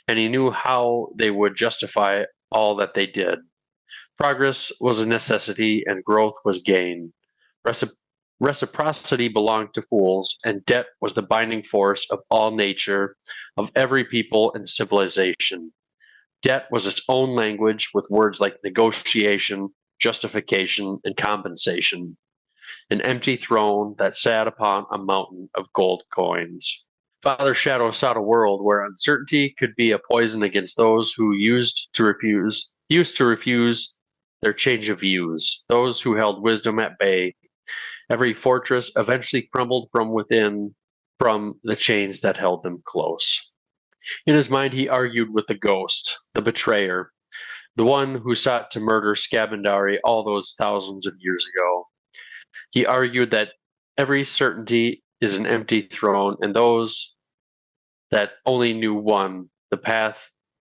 and he knew how they would justify all that they did. Progress was a necessity, and growth was gain. Recip- Reciprocity belonged to fools, and debt was the binding force of all nature, of every people and civilization. Debt was its own language with words like negotiation, justification, and compensation. An empty throne that sat upon a mountain of gold coins. Father Shadow sought a world where uncertainty could be a poison against those who used to refuse their change of views, those who held wisdom at bay. Every fortress eventually crumbled from within, from the chains that held them close. In his mind, he argued with the ghost, the betrayer, the one who sought to murder Scabandari all those thousands of years ago. He argued that every certainty is an empty throne, and those that only knew one, the path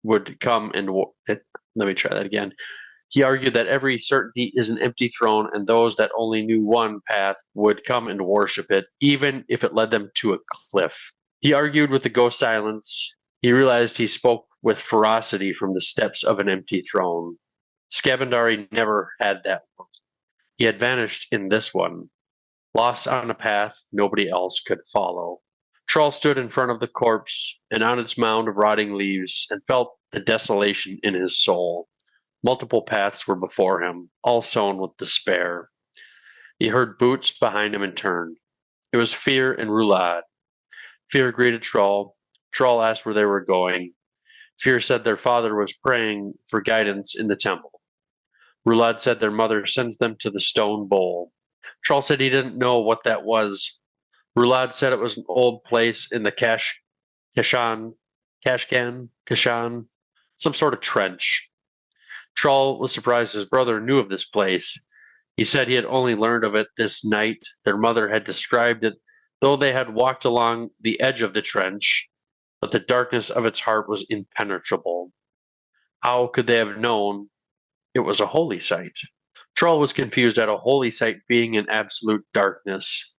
would come and. Let me try that again. He argued that every certainty is an empty throne, and those that only knew one path would come and worship it, even if it led them to a cliff. He argued with the ghost silence. He realized he spoke with ferocity from the steps of an empty throne. Scabandari never had that one. He had vanished in this one, lost on a path nobody else could follow. Troll stood in front of the corpse and on its mound of rotting leaves and felt the desolation in his soul. Multiple paths were before him, all sown with despair. He heard boots behind him and turned. It was Fear and Roulade. Fear greeted Troll. Troll asked where they were going. Fear said their father was praying for guidance in the temple. Roulade said their mother sends them to the stone bowl. Troll said he didn't know what that was. Roulade said it was an old place in the Kashan, some sort of trench. Troll was surprised his brother knew of this place. He said he had only learned of it this night. Their mother had described it, though they had walked along the edge of the trench, but the darkness of its heart was impenetrable. How could they have known it was a holy site? Troll was confused at a holy site being in absolute darkness.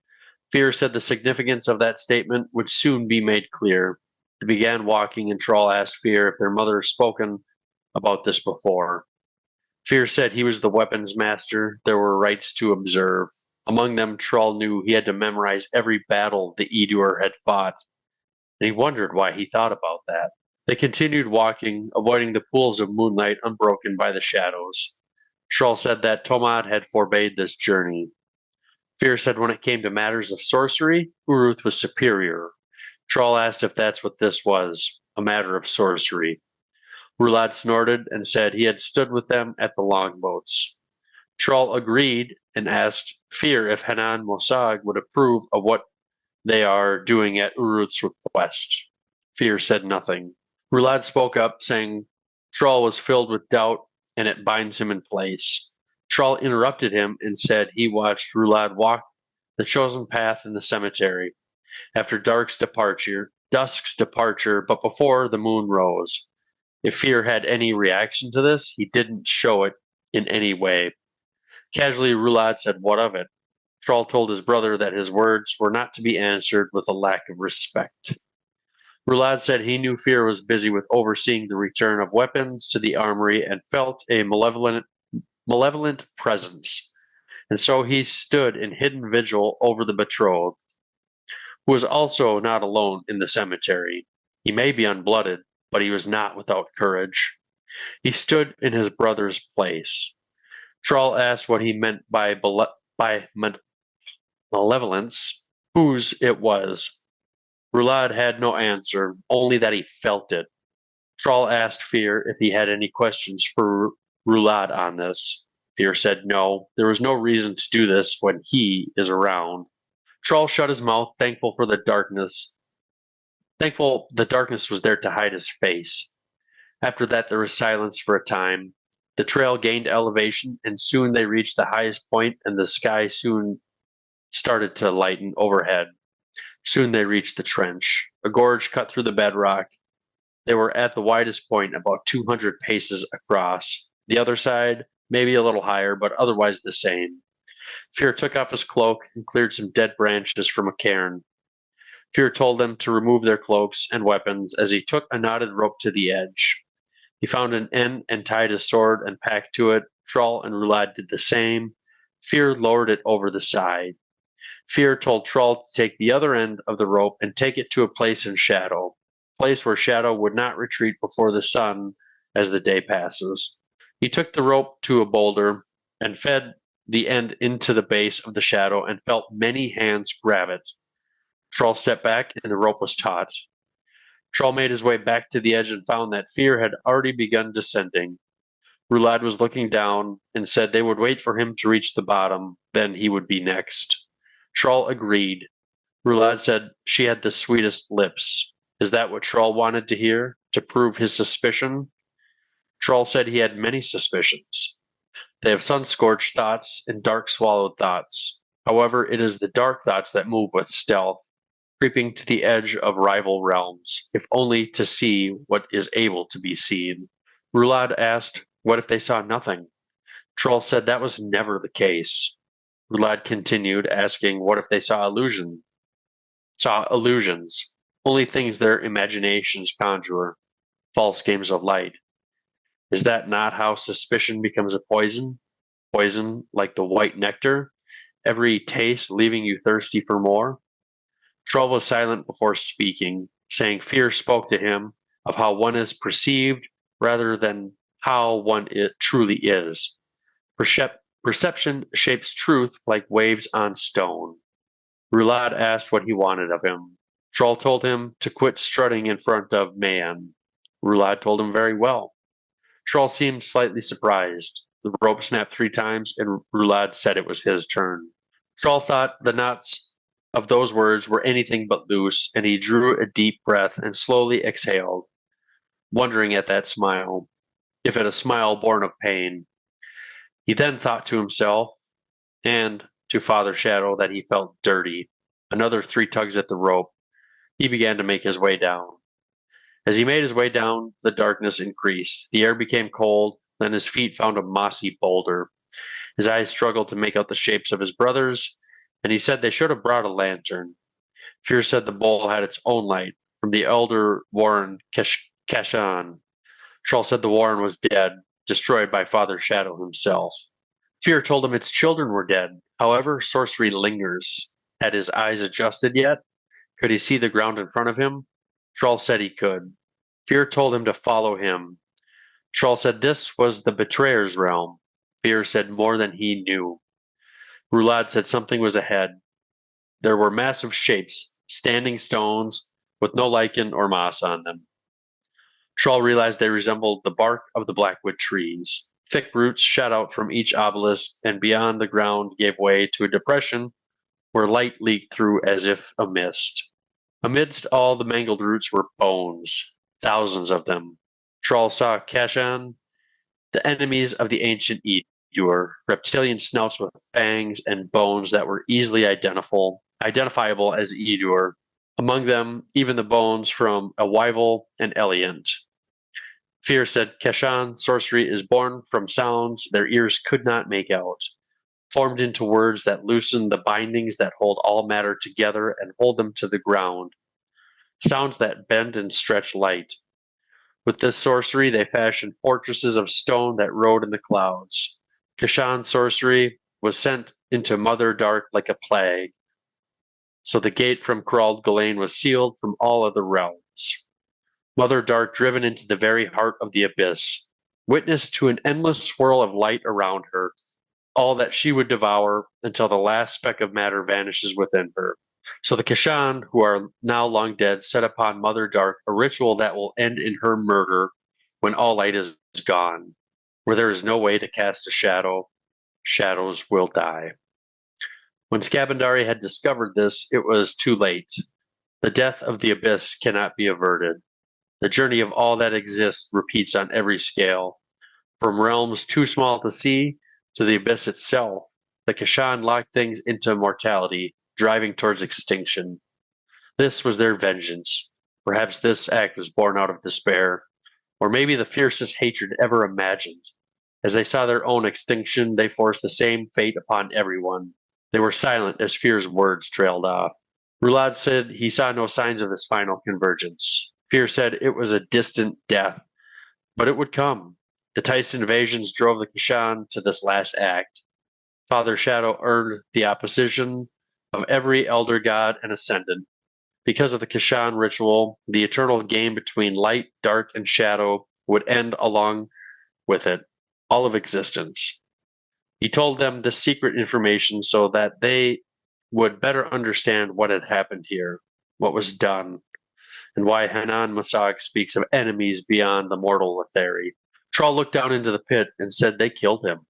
Fear said the significance of that statement would soon be made clear. They began walking, and Troll asked Fear if their mother had spoken about this before. Fear said he was the weapons master. There were rites to observe. Among them, Troll knew he had to memorize every battle the Edur had fought, and he wondered why he thought about that. They continued walking, avoiding the pools of moonlight unbroken by the shadows. Troll said that Tomad had forbade this journey. Fear said when it came to matters of sorcery, Uruth was superior. Troll asked if that's what this was, a matter of sorcery. Roulade snorted and said he had stood with them at the longboats. Troll agreed and asked Fear if Hanan Mosag would approve of what they are doing at Uruth's request. Fear said nothing. Roulade spoke up, saying Troll was filled with doubt and it binds him in place. Troll interrupted him and said he watched Rulad walk the chosen path in the cemetery after dusk's departure, but before the moon rose. If Fear had any reaction to this, he didn't show it in any way. Casually, Rulad said, "What of it?" Troll told his brother that his words were not to be answered with a lack of respect. Rulad said he knew Fear was busy with overseeing the return of weapons to the armory and felt a malevolent presence, and so he stood in hidden vigil over the betrothed, who was also not alone in the cemetery. He may be unblooded, but he was not without courage. He stood in his brother's place. Troll asked what he meant by malevolence, whose it was. Rulad had no answer, only that he felt it. Troll asked Fear if he had any questions for Rulad on this. Fear said no, there was no reason to do this when he is around. Troll shut his mouth, thankful the darkness was there to hide his face. After that there was silence for a time. The trail gained elevation, and soon they reached the highest point, and the sky soon started to lighten overhead. Soon they reached the trench. A gorge cut through the bedrock. They were at the widest point, about 200 paces across. The other side, maybe a little higher, but otherwise the same. Fear took off his cloak and cleared some dead branches from a cairn. Fear told them to remove their cloaks and weapons as he took a knotted rope to the edge. He found an end and tied his sword and packed to it. Troll and Rulad did the same. Fear lowered it over the side. Fear told Troll to take the other end of the rope and take it to a place in shadow, a place where shadow would not retreat before the sun as the day passes. He took the rope to a boulder and fed the end into the base of the shadow and felt many hands grab it. Troll stepped back and the rope was taut. Troll made his way back to the edge and found that Fear had already begun descending. Rulad was looking down and said they would wait for him to reach the bottom, then he would be next. Troll agreed. Rulad said she had the sweetest lips. Is that what Troll wanted to hear, to prove his suspicion? Troll said he had many suspicions. They have sun-scorched thoughts and dark-swallowed thoughts. However, it is the dark thoughts that move with stealth, creeping to the edge of rival realms, if only to see what is able to be seen. Rulad asked, what if they saw nothing? Troll said that was never the case. Rulad continued, asking what if they saw illusions, only things their imaginations conjure, false games of light. Is that not how suspicion becomes a poison? Poison like the white nectar, every taste leaving you thirsty for more? Troll was silent before speaking, saying Fear spoke to him of how one is perceived rather than how one it truly is. Perception shapes truth like waves on stone. Rulad asked what he wanted of him. Troll told him to quit strutting in front of man. Rulad told him very well. Troll seemed slightly surprised. The rope snapped 3 times, and Rulad said it was his turn. Troll thought the knots of those words were anything but loose, and he drew a deep breath and slowly exhaled, wondering at that smile, if it a smile born of pain. He then thought to himself and to Father Shadow that he felt dirty. Another 3 tugs at the rope. He began to make his way down. As he made his way down, the darkness increased. The air became cold, then his feet found a mossy boulder. His eyes struggled to make out the shapes of his brothers, and he said they should have brought a lantern. Fear said the bowl had its own light, from the elder Warren Kashan. Troll said the Warren was dead, destroyed by Father Shadow himself. Fear told him its children were dead. However, sorcery lingers. Had his eyes adjusted yet? Could he see the ground in front of him? Troll said he could. Fear told him to follow him. Troll said this was the betrayer's realm. Fear said more than he knew. Rulad said something was ahead. There were massive shapes, standing stones, with no lichen or moss on them. Troll realized they resembled the bark of the blackwood trees. Thick roots shot out from each obelisk, and beyond the ground gave way to a depression where light leaked through as if a mist. Amidst all the mangled roots were bones, thousands of them. Troll saw Kashan, the enemies of the ancient Eden. Edur, reptilian snouts with fangs and bones that were easily identifiable as Edur. Among them, even the bones from a Wyval and Eliant. Fear said, Kashan sorcery is born from sounds their ears could not make out, formed into words that loosen the bindings that hold all matter together and hold them to the ground, sounds that bend and stretch light. With this sorcery, they fashioned fortresses of stone that rode in the clouds. Kashan sorcery was sent into Mother Dark like a plague, so the gate from Krald Gulain was sealed from all other realms. Mother Dark driven into the very heart of the abyss, witness to an endless swirl of light around her, all that she would devour until the last speck of matter vanishes within her. So the Kashan, who are now long dead, set upon Mother Dark a ritual that will end in her murder when all light is gone. Where there is no way to cast a shadow, shadows will die. When Scabandari had discovered this, it was too late. The death of the abyss cannot be averted. The journey of all that exists repeats on every scale. From realms too small to see to the abyss itself, the Kashan locked things into mortality, driving towards extinction. This was their vengeance. Perhaps this act was born out of despair, or maybe the fiercest hatred ever imagined. As they saw their own extinction, they forced the same fate upon everyone. They were silent as Fear's words trailed off. Rulad said he saw no signs of this final convergence. Fear said it was a distant death, but it would come. The Tyson invasions drove the Kashan to this last act. Father Shadow earned the opposition of every elder god and ascendant. Because of the Kashan ritual, the eternal game between light, dark, and shadow would end along with it, all of existence. He told them this secret information so that they would better understand what had happened here, what was done, and why Hanan Masag speaks of enemies beyond the mortal Letherii. Troll looked down into the pit and said they killed him.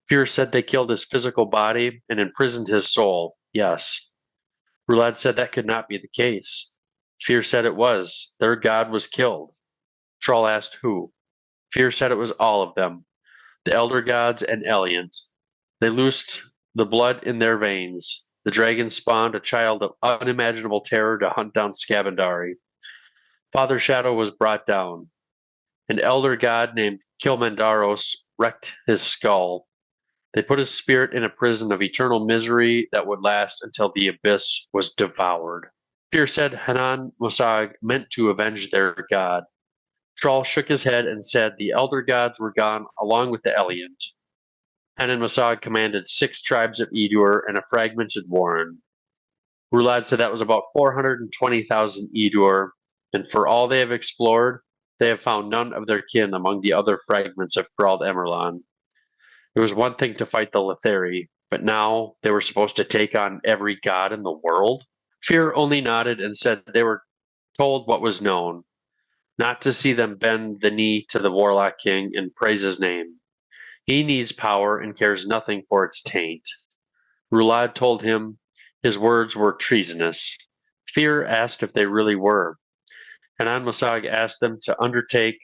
Fear said they killed his physical body and imprisoned his soul. Yes. Rulad said that could not be the case. Fear said it was. Their god was killed. Troll asked who. Fear said it was all of them, the elder gods and Eliant. They loosed the blood in their veins. The dragon spawned a child of unimaginable terror to hunt down Scabandari. Father Shadow was brought down. An elder god named Kilmandaros wrecked his skull. They put his spirit in a prison of eternal misery that would last until the abyss was devoured. Fear said Hanan Mosag meant to avenge their god. Troll shook his head and said the elder gods were gone along with the Eliant. Hanan Mosag commanded 6 tribes of Edur and a fragmented warren. Rulad said that was about 420,000 Edur, and for all they have explored, they have found none of their kin among the other fragments of Grald Emerlon. It was one thing to fight the Letherii, but now they were supposed to take on every god in the world? Fear only nodded and said they were told what was known, not to see them bend the knee to the Warlock King and praise his name. He needs power and cares nothing for its taint. Rulad told him his words were treasonous. Fear asked if they really were. Hanan Mosag asked them to undertake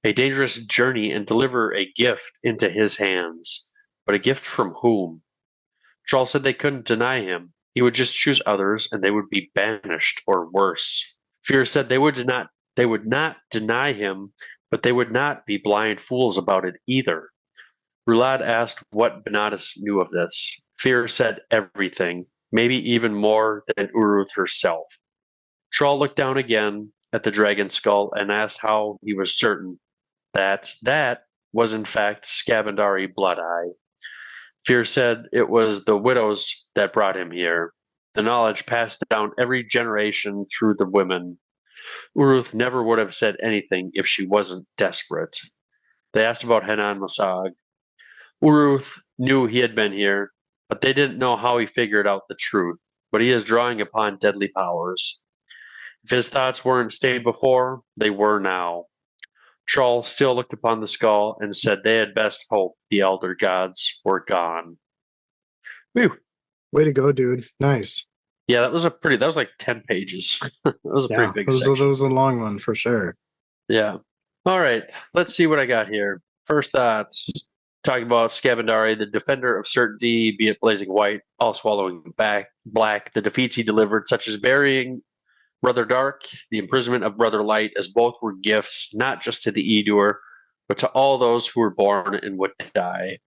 a dangerous journey and deliver a gift into his hands. But a gift from whom? Troll said they couldn't deny him. He would just choose others and they would be banished or worse. Fear said they would not deny him, but they would not be blind fools about it either. Rulad asked what Benatis knew of this. Fear said everything, maybe even more than Uruth herself. Troll looked down again at the dragon skull and asked how he was certain that was in fact Scabandari Blood-Eye. Fear said it was the widows that brought him here. The knowledge passed down every generation through the women. Uruth never would have said anything if she wasn't desperate. They asked about Hanan Mosag. Uruth knew he had been here, but they didn't know how he figured out the truth. But he is drawing upon deadly powers. If his thoughts weren't stayed before, they were now. Troll still looked upon the skull and said they had best hope the elder gods were gone. Whew. Way to go, dude. Nice. Yeah, that was like 10 pages. That was a pretty big that section. was a long one for sure. Yeah. All right. Let's see what I got here. First thoughts. talking about Scabandari, the defender of certainty, be it blazing white, all swallowing black, the defeats he delivered, such as burying Brother Dark, the imprisonment of Brother Light, as both were gifts, not just to the Edur, but to all those who were born and would die.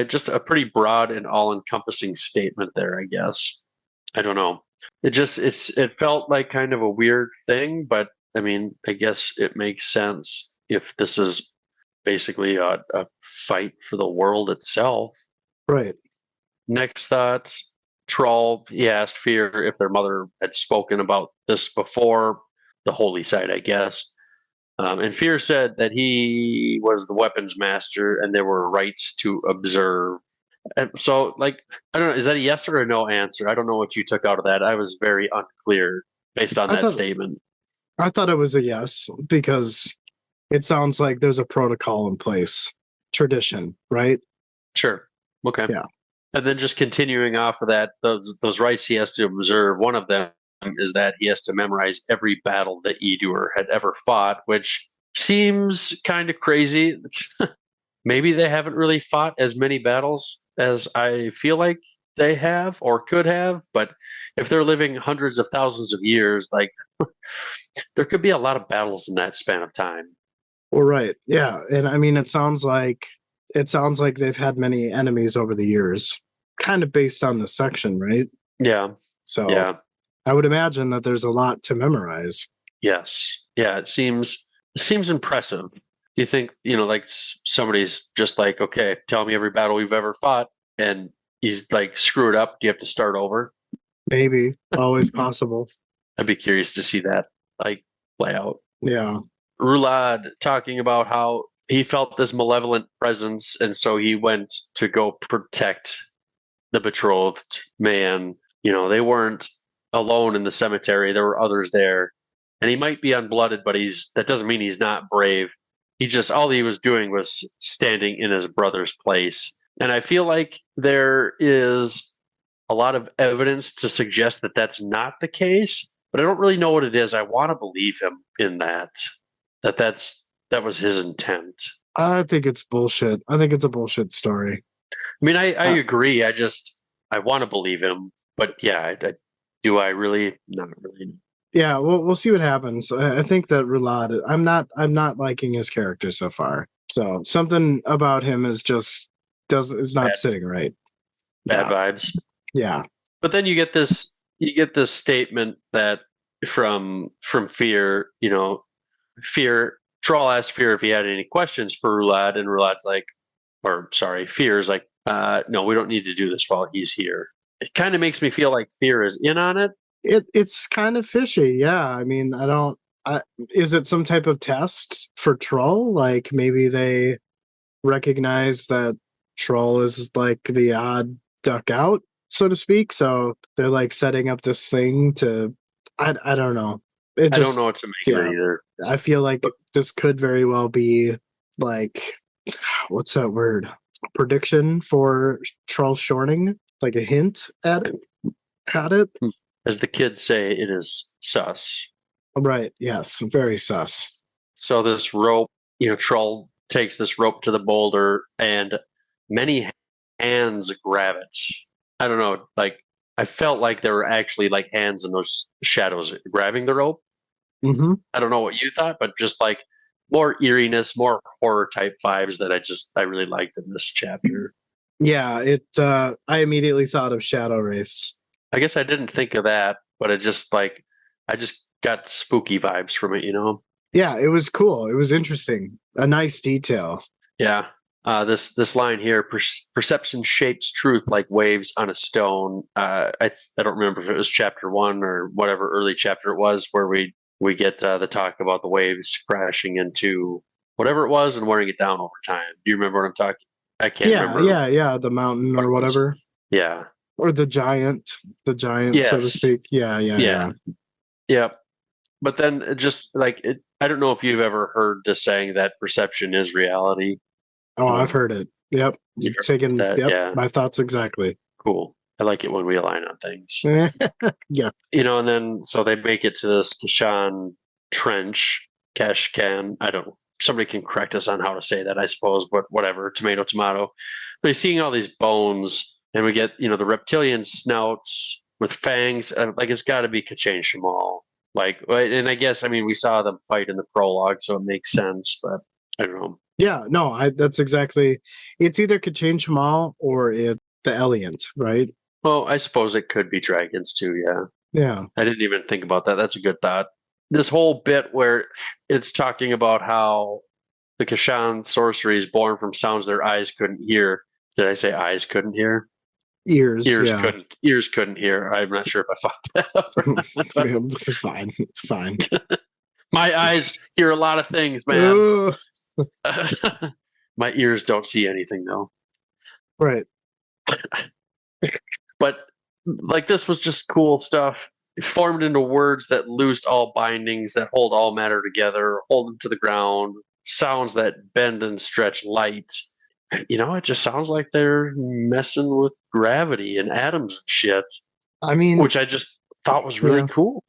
Just a pretty broad and all-encompassing statement there, I guess. I don't know. It felt like kind of a weird thing, but I mean, I guess it makes sense if this is basically a fight for the world itself. Right. Next thought, Troll, he asked Fear if their mother had spoken about this before, the holy site, I guess. And Fear said that he was the weapons master and there were rights to observe. And so, like, I don't know, is that a yes or a no answer? I don't know what you took out of that. I was very unclear based on I that thought statement. I thought it was a yes because it sounds like there's a protocol in place, tradition, right? Sure. Okay. Yeah. And then just continuing off of that, those rights he has to observe, one of them is that he has to memorize every battle that Edur had ever fought, which seems kind of crazy. Maybe they haven't really fought as many battles as I feel like they have or could have, but if they're living hundreds of thousands of years, like there could be a lot of battles in that span of time. Well, right. Yeah. And I mean, it sounds like they've had many enemies over the years, kind of based on the section, right? Yeah. So Yeah. I would imagine that there's a lot to memorize. Yes. Yeah. It seems impressive. Do you think, like somebody's just like, okay, tell me every battle we've ever fought, and you like screw it up? Do you have to start over? Maybe. Always possible. I'd be curious to see that like play out. Yeah. Rulad talking about how he felt this malevolent presence, and so he went to go protect the betrothed man. They weren't alone in the cemetery. There were others there. And he might be unblooded, but that doesn't mean he's not brave. All he was doing was standing in his brother's place. And I feel like there is a lot of evidence to suggest that that's not the case, but I don't really know what it is. I want to believe him in that that was his intent. I think it's bullshit. I think it's a bullshit story. I mean, I agree. I want to believe him, but yeah, do I really? Not really. Yeah, we'll see what happens. I think that Rulad, I'm not liking his character so far. So something about him is not sitting right. Bad vibes. Yeah. But then you get this statement that from Fear, Troll asked Fear if he had any questions for Rulad, and Rulad's like, Fear's like, no, we don't need to do this while he's here. It kind of makes me feel like Fear is in on it. It's kind of fishy. Yeah. I mean, is it some type of test for Troll? Like maybe they recognize that Troll is like the odd duck out, so to speak. So they're like setting up this thing to, I don't know. I don't know what to make of it either. I feel like this could very well be like, what's that word? Prediction for Troll shorting, like a hint at it. As the kids say, it is sus. Right. Yes. Very sus. So this rope, Troll takes this rope to the boulder, and many hands grab it. I don't know. Like I felt like there were actually like hands in those shadows grabbing the rope. Mm-hmm. I don't know what you thought, but just like more eeriness, more horror type vibes that I really liked in this chapter. Yeah. I immediately thought of shadow wraiths. I guess I didn't think of that, but I just got spooky vibes from it, Yeah, it was cool. It was interesting. A nice detail. Yeah. This line here, perception shapes truth like waves on a stone. I don't remember if it was chapter 1 or whatever early chapter it was, where we get the talk about the waves crashing into whatever it was and wearing it down over time. Do you remember what I'm talking? I can't remember. Yeah, the mountain or whatever. Yeah. Or the giant, yes. so to speak. Yeah. Yep. But then just like I don't know if you've ever heard the saying that perception is reality. Oh, I've heard it. Yep. You've Taken that, yep, yeah. My thoughts exactly. Cool. I like it when we align on things. Yeah. And then so they make it to this Kashkan trench, Kashkan, I don't know. somebody can correct us on how to say that, I suppose, but whatever, tomato, tomato. But you're seeing all these bones, and we get, the reptilian snouts with fangs. Like, it's got to be Kachane Shamal. Like, and I guess, we saw them fight in the prologue, so it makes sense, but I don't know. Yeah, no, that's exactly. It's either Kachane Shamal or it's the Eliant, right? Well, I suppose it could be dragons too, yeah. Yeah. I didn't even think about that. That's a good thought. This whole bit where it's talking about how the Kashan sorcery is born from sounds their eyes couldn't hear. Did I say eyes couldn't hear? Ears, Ears yeah. couldn't. Ears couldn't hear. I'm not sure if I fucked that up or not. This is fine. It's fine. My eyes hear a lot of things, man. My ears don't see anything though. Right. But like, this was just cool stuff. It formed into words that loosed all bindings, that hold all matter together, hold them to the ground, sounds that bend and stretch light. It just sounds like they're messing with gravity and atoms and shit, which I just thought was really cool.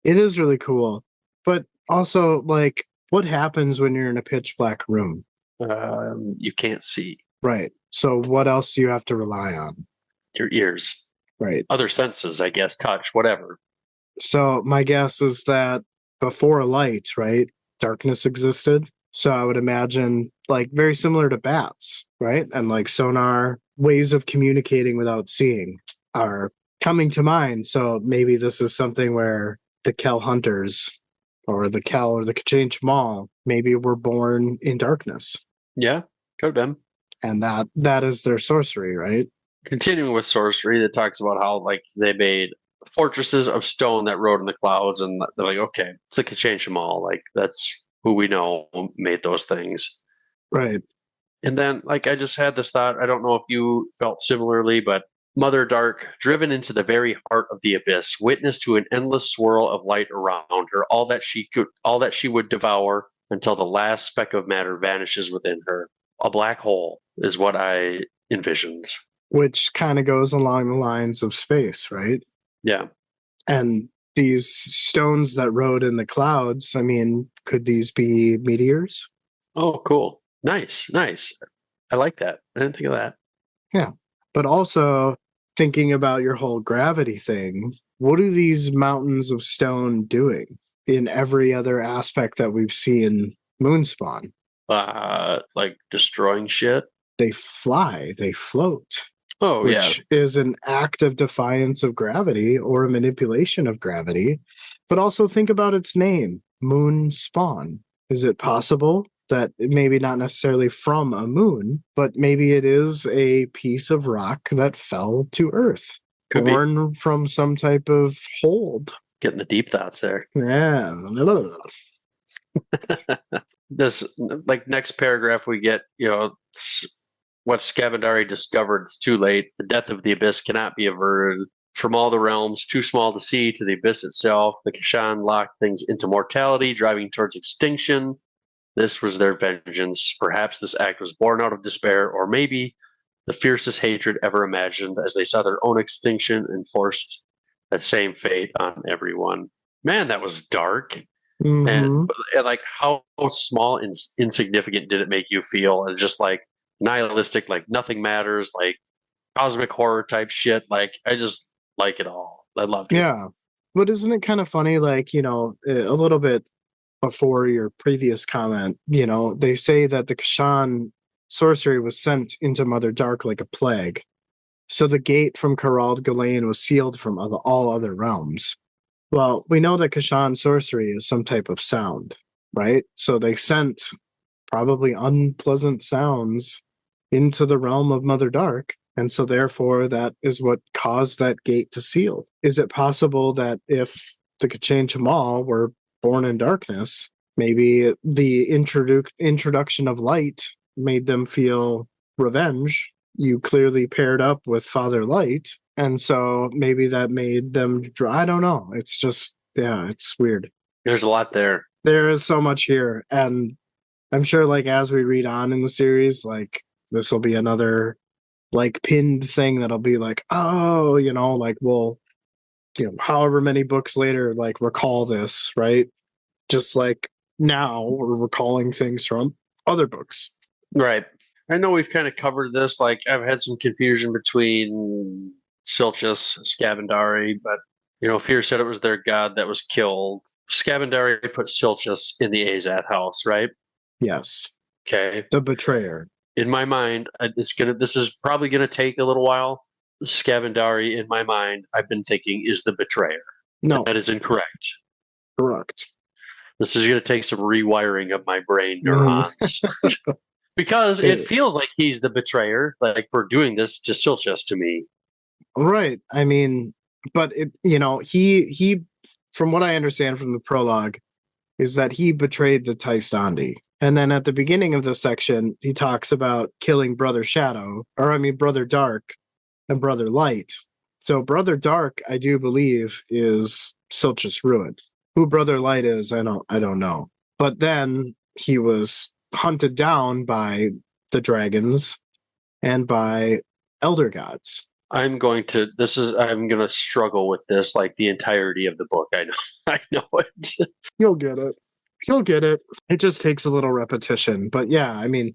It is really cool. But also, like, what happens when you're in a pitch black room? You can't see. Right. So what else do you have to rely on? Your ears. Right. Other senses, I guess, touch, whatever. So my guess is that before light, right, darkness existed. So I would imagine, like, very similar to bats, right? And like sonar, ways of communicating without seeing are coming to mind. So maybe this is something where the Kel hunters or the Kel or the Kachane Shamal maybe were born in darkness. Yeah, could have been. And that is their sorcery, right? Continuing with sorcery, that talks about how, like, they made fortresses of stone that rode in the clouds, and they're like, okay, it's the Kachane Shamal. Like, that's who we know made those things. Right. And then, like, I just had this thought. I don't know if you felt similarly, but Mother Dark, driven into the very heart of the abyss, witness to an endless swirl of light around her, all that she would devour until the last speck of matter vanishes within her. A black hole is what I envisioned. Which kind of goes along the lines of space, right? Yeah. And these stones that rode in the clouds, could these be meteors? Oh, cool. Nice. I like that. I didn't think of that. Yeah. But also, thinking about your whole gravity thing, what are these mountains of stone doing in every other aspect that we've seen Moonspawn? Like destroying shit? They fly, they float. Oh, which is an act of defiance of gravity or a manipulation of gravity. But also think about its name, Moonspawn. Is it possible that maybe not necessarily from a moon, but maybe it is a piece of rock that fell to Earth, born from some type of hold? Getting the deep thoughts there. Yeah. This, like, next paragraph we get, what Scavendari discovered is too late. The death of the abyss cannot be averted. From all the realms, too small to see, to the abyss itself, the Kashan locked things into mortality, driving towards extinction. This was their vengeance. Perhaps this act was born out of despair, or maybe the fiercest hatred ever imagined, as they saw their own extinction and forced that same fate on everyone. Man, that was dark. Mm-hmm. And like, how small and insignificant did it make you feel? And just like nihilistic, like nothing matters, like cosmic horror type shit. Like, I just like it all. I loved it. Yeah. But isn't it kind of funny, like, a little bit before your previous comment, they say that the Kashan sorcery was sent into Mother Dark like a plague. So the gate from Karald Galain was sealed from all other realms. Well, we know that Kashan sorcery is some type of sound, right? So they sent probably unpleasant sounds into the realm of Mother Dark. And so therefore that is what caused that gate to seal. Is it possible that if the Kachane Shamal were born in darkness, maybe the introduction of light made them feel revenge? You clearly paired up with Father Light, and so maybe that made them I don't know. It's just, it's weird. There's a lot there. There is so much here, and I'm sure, like, as we read on in the series, like, this will be another, like, pinned thing that'll be like, oh, like, we'll, however many books later, like, recall this, right? Just like now we're recalling things from other books. Right. I know we've kind of covered this. Like, I've had some confusion between Silchus, Scavendari, but, Fear said it was their god that was killed. Scavendari put Silchus in the Azath house, right? Yes, Okay. the betrayer. In my mind, this is probably gonna take a little while. Scavendari, in my mind, I've been thinking is the betrayer. No, That is incorrect. correct. This is gonna take some rewiring of my brain Mhm. neurons. Because it feels like he's the betrayer, like for doing this to Silchus to me. Right. I mean, but he from what I understand from the prologue is that he betrayed the Taistandi. And then at the beginning of the section, he talks about killing Brother Shadow, or I mean Brother Dark and Brother Light. So Brother Dark, I do believe, is Silchus Ruin. Who Brother Light is, I don't know. But then he was hunted down by the dragons and by elder gods. I'm going to struggle with this like the entirety of the book. I know I know it. You'll get it. You'll get it. It just takes a little repetition. But yeah, I mean,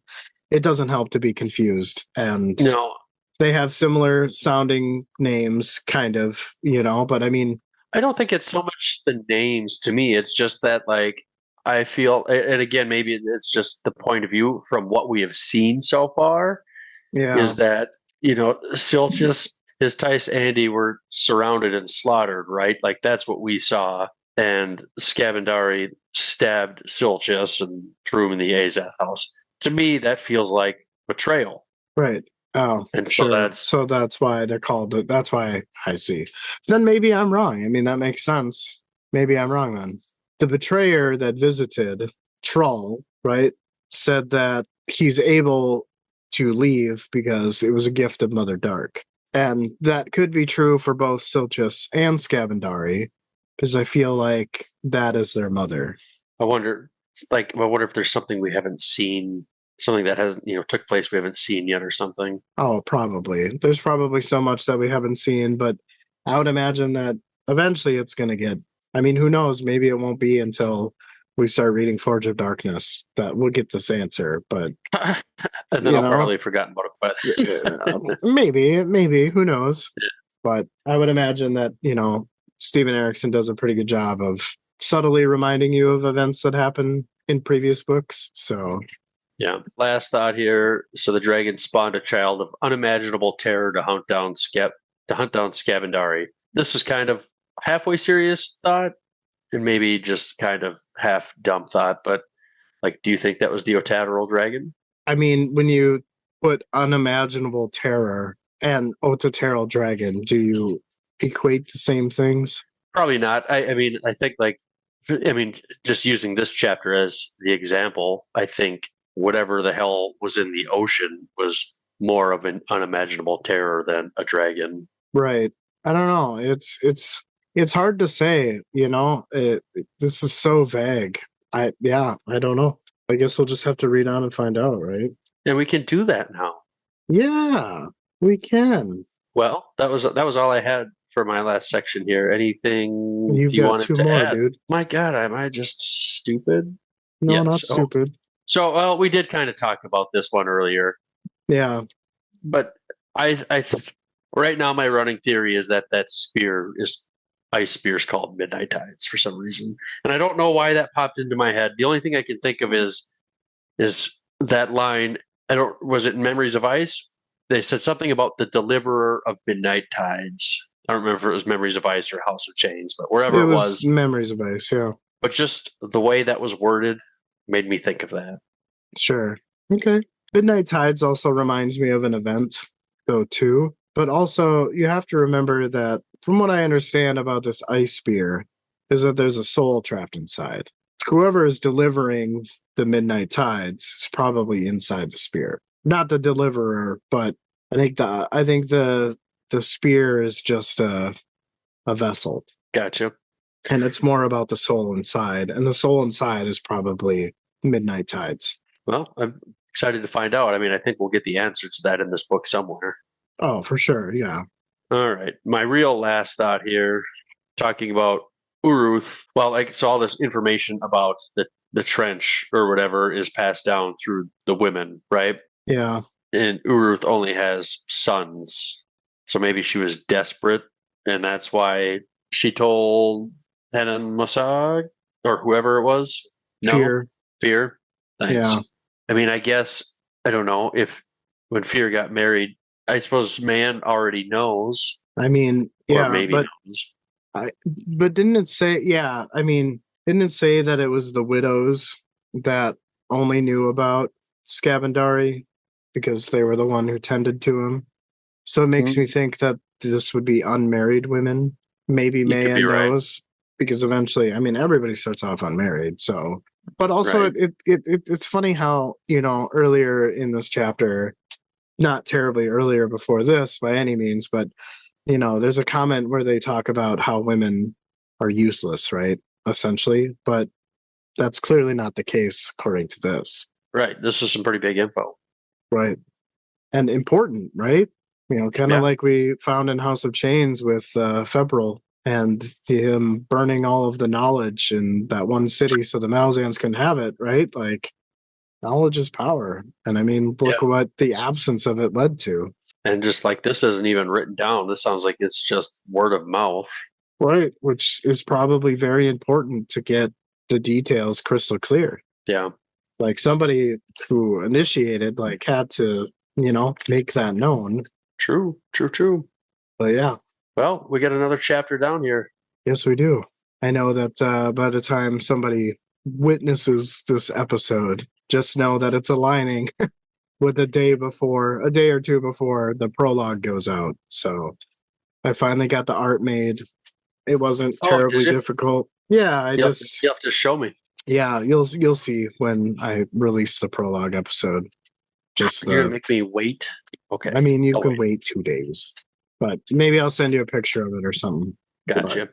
it doesn't help to be confused. And No, they have similar sounding names, kind of, but I mean, I don't think it's so much the names to me. It's just that like I feel, and again, maybe it's just the point of view from what we have seen so far yeah, is that Silchus, his Tice Andy were surrounded and slaughtered, right? Like that's what we saw. And Scavendari stabbed Silchus and threw him in the Azath house. To me, that feels like betrayal. right. Oh, And sure. So that's why they're called. That's why I see. Then maybe I'm wrong. I mean, that makes sense. Maybe I'm wrong then. The betrayer that visited Trull, right, said that he's able to leave because it was a gift of Mother Dark. And that could be true for both Silchus and Scavendari, because I feel like that is their mother. I wonder if there's something we haven't seen, something that hasn't, took place we haven't seen yet or something. Oh, probably. There's probably so much that we haven't seen, but I would imagine that eventually it's going to get. I mean, who knows? Maybe it won't be until we start reading Forge of Darkness that we'll get this answer. But And then I'll probably have forgotten about it. maybe, who knows? Yeah. But I would imagine that, Stephen Erickson does a pretty good job of subtly reminding you of events that happen in previous books. So yeah. Last thought here. So the dragon spawned a child of unimaginable terror to hunt down Scavendari. This is kind of halfway serious thought, and maybe just kind of half dumb thought. But like, do you think that was the Otateral dragon? I mean, when you put unimaginable terror and Otateral dragon, do you equate the same things? Probably not. I mean, just using this chapter as the example, I think whatever the hell was in the ocean was more of an unimaginable terror than a dragon. Right. I don't know. It's hard to say, this is so vague. I don't know. I guess we'll just have to read on and find out, right? And we can do that now. Yeah, we can. Well, that was all I had for my last section here. Anything You've you got wanted two to more, add? dude. My God, am I just stupid? No, Yes. not stupid. So we did kind of talk about this one earlier. Yeah. But right now my running theory is that spear is ice spear is called Midnight Tides for some reason, and I don't know why that popped into my head. The only thing I can think of is that line. Was it in Memories of Ice? They said something about the deliverer of Midnight Tides. I don't remember if it was Memories of Ice or House of Chains, but wherever it was Memories of Ice, yeah. But just the way that was worded made me think of that. Sure. Okay. Midnight Tides also reminds me of an event, though, too. But also, you have to remember that, from what I understand about this ice spear, is that there's a soul trapped inside. Whoever is delivering the Midnight Tides is probably inside the spear. Not the deliverer, but I think the spear is just a vessel. Gotcha. And it's more about the soul inside, and the soul inside is probably Midnight Tides. Well, I'm excited to find out. I mean, I think we'll get the answer to that in this book somewhere. Oh, for sure, yeah. All right. My real last thought here, talking about Uruth. Well, so all this information about the the trench or whatever is passed down through the women, right? Yeah. And Uruth only has sons. So maybe she was desperate, and that's why she told Hanan Masag or whoever it was. No? Fear. Fear? Thanks. Yeah. I mean, I guess, I don't know, if when Fear got married, I suppose man already knows, I mean, or yeah, maybe but knows. but didn't it say? Yeah, I mean, didn't it say that it was the widows that only knew about Scavendari because they were the one who tended to him? So it makes Hmm. me think that this would be unmarried women. Maybe You could Maya be right. knows because eventually, I mean, everybody starts off unmarried. So, but also Right. it's funny how earlier in this chapter, not terribly earlier before this by any means, but there's a comment where they talk about how women are useless, right? Essentially, but that's clearly not the case according to this, Right. This is some pretty big info. right? And important, right? Kind of Yeah. like we found in House of Chains with Febrile and him burning all of the knowledge in that one city so the Malazans can have it, right? Like, knowledge is power. And I mean, look Yeah. what the absence of it led to. And just like this isn't even written down, this sounds like it's just word of mouth. Right, which is probably very important to get the details crystal clear. Yeah. Like somebody who initiated, like, had to, make that known. True. True. True. But yeah, Well, we got another chapter down here. yes, we do. I know that by the time somebody witnesses this episode, just know that it's aligning with a day or two before the prologue goes out. So I finally got the art made. It wasn't Oh, terribly did you? difficult. Yeah, You'll have to show me. yeah, you'll see when I release the prologue episode. Just You're gonna make me wait. Okay. I mean, you I'll can wait. wait 2 days, but maybe I'll send you a picture of it or something. Gotcha.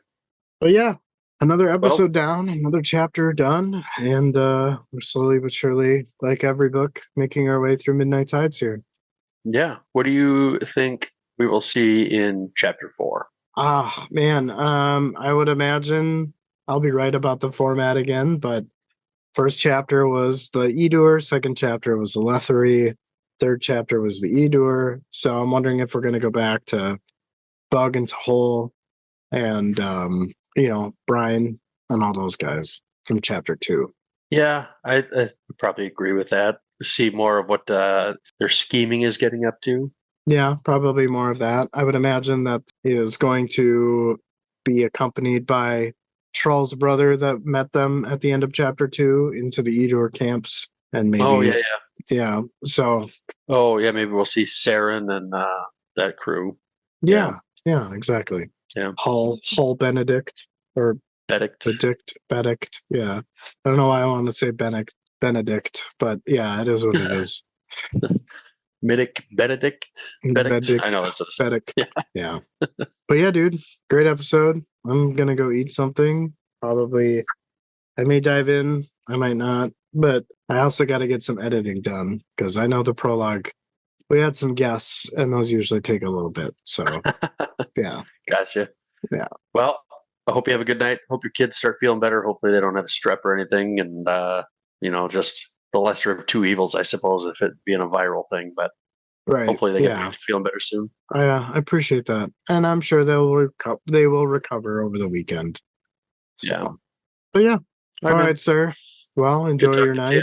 But yeah, another episode down, another chapter done, and we're slowly but surely, like every book, making our way through Midnight Tides here. Yeah. What do you think we will see in chapter 4? Ah, man, I would imagine I'll be right about the format again, but first chapter was the Edur, second chapter was the Letherii, third chapter was the Edur. So I'm wondering if we're going to go back to Bug and Hole and, Brian and all those guys from chapter 2. Yeah, I would probably agree with that. See more of what their scheming is getting up to. Yeah, probably more of that. I would imagine that is going to be accompanied by Troll's brother that met them at the end of chapter 2 into the Edur camps. And maybe, Oh, yeah. yeah. So, Oh, yeah, maybe we'll see Saren and that crew. yeah, exactly. Yeah. Hull Benedict or Benedict. Benedict. Yeah. I don't know why I want to say Benedict, but yeah, it is what it is. Benedict. I know this is. Benedict. Yeah. But yeah, dude, great episode. I'm going to go eat something. Probably, I may dive in, I might not, but I also got to get some editing done because I know the prologue, we had some guests and those usually take a little bit. So, yeah. Gotcha. Yeah. Well, I hope you have a good night. Hope your kids start feeling better. Hopefully they don't have a strep or anything. And, just the lesser of two evils, I suppose, if it being a viral thing. But Right. hopefully they get feeling better soon. I appreciate that. And I'm sure they will recover over the weekend. So. Yeah. But yeah. All All right, right, sir. Well, enjoy your talking to night. you.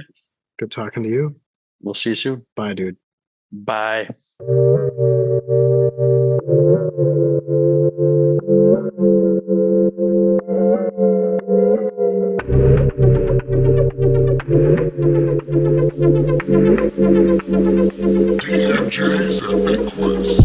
Good talking to you. We'll see you soon. Bye, dude. Bye. DMJ's Epic Quiz.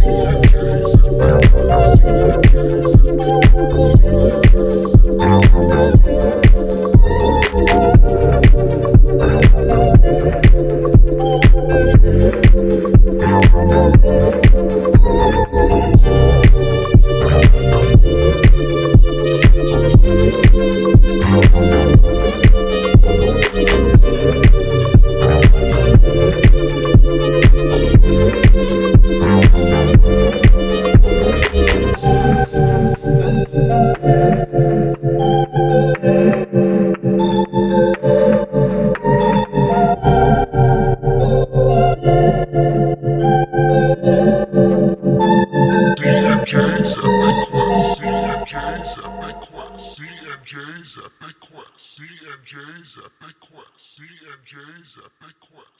Quest. CNJ's Epic Quest. CNJ's Epic Quest.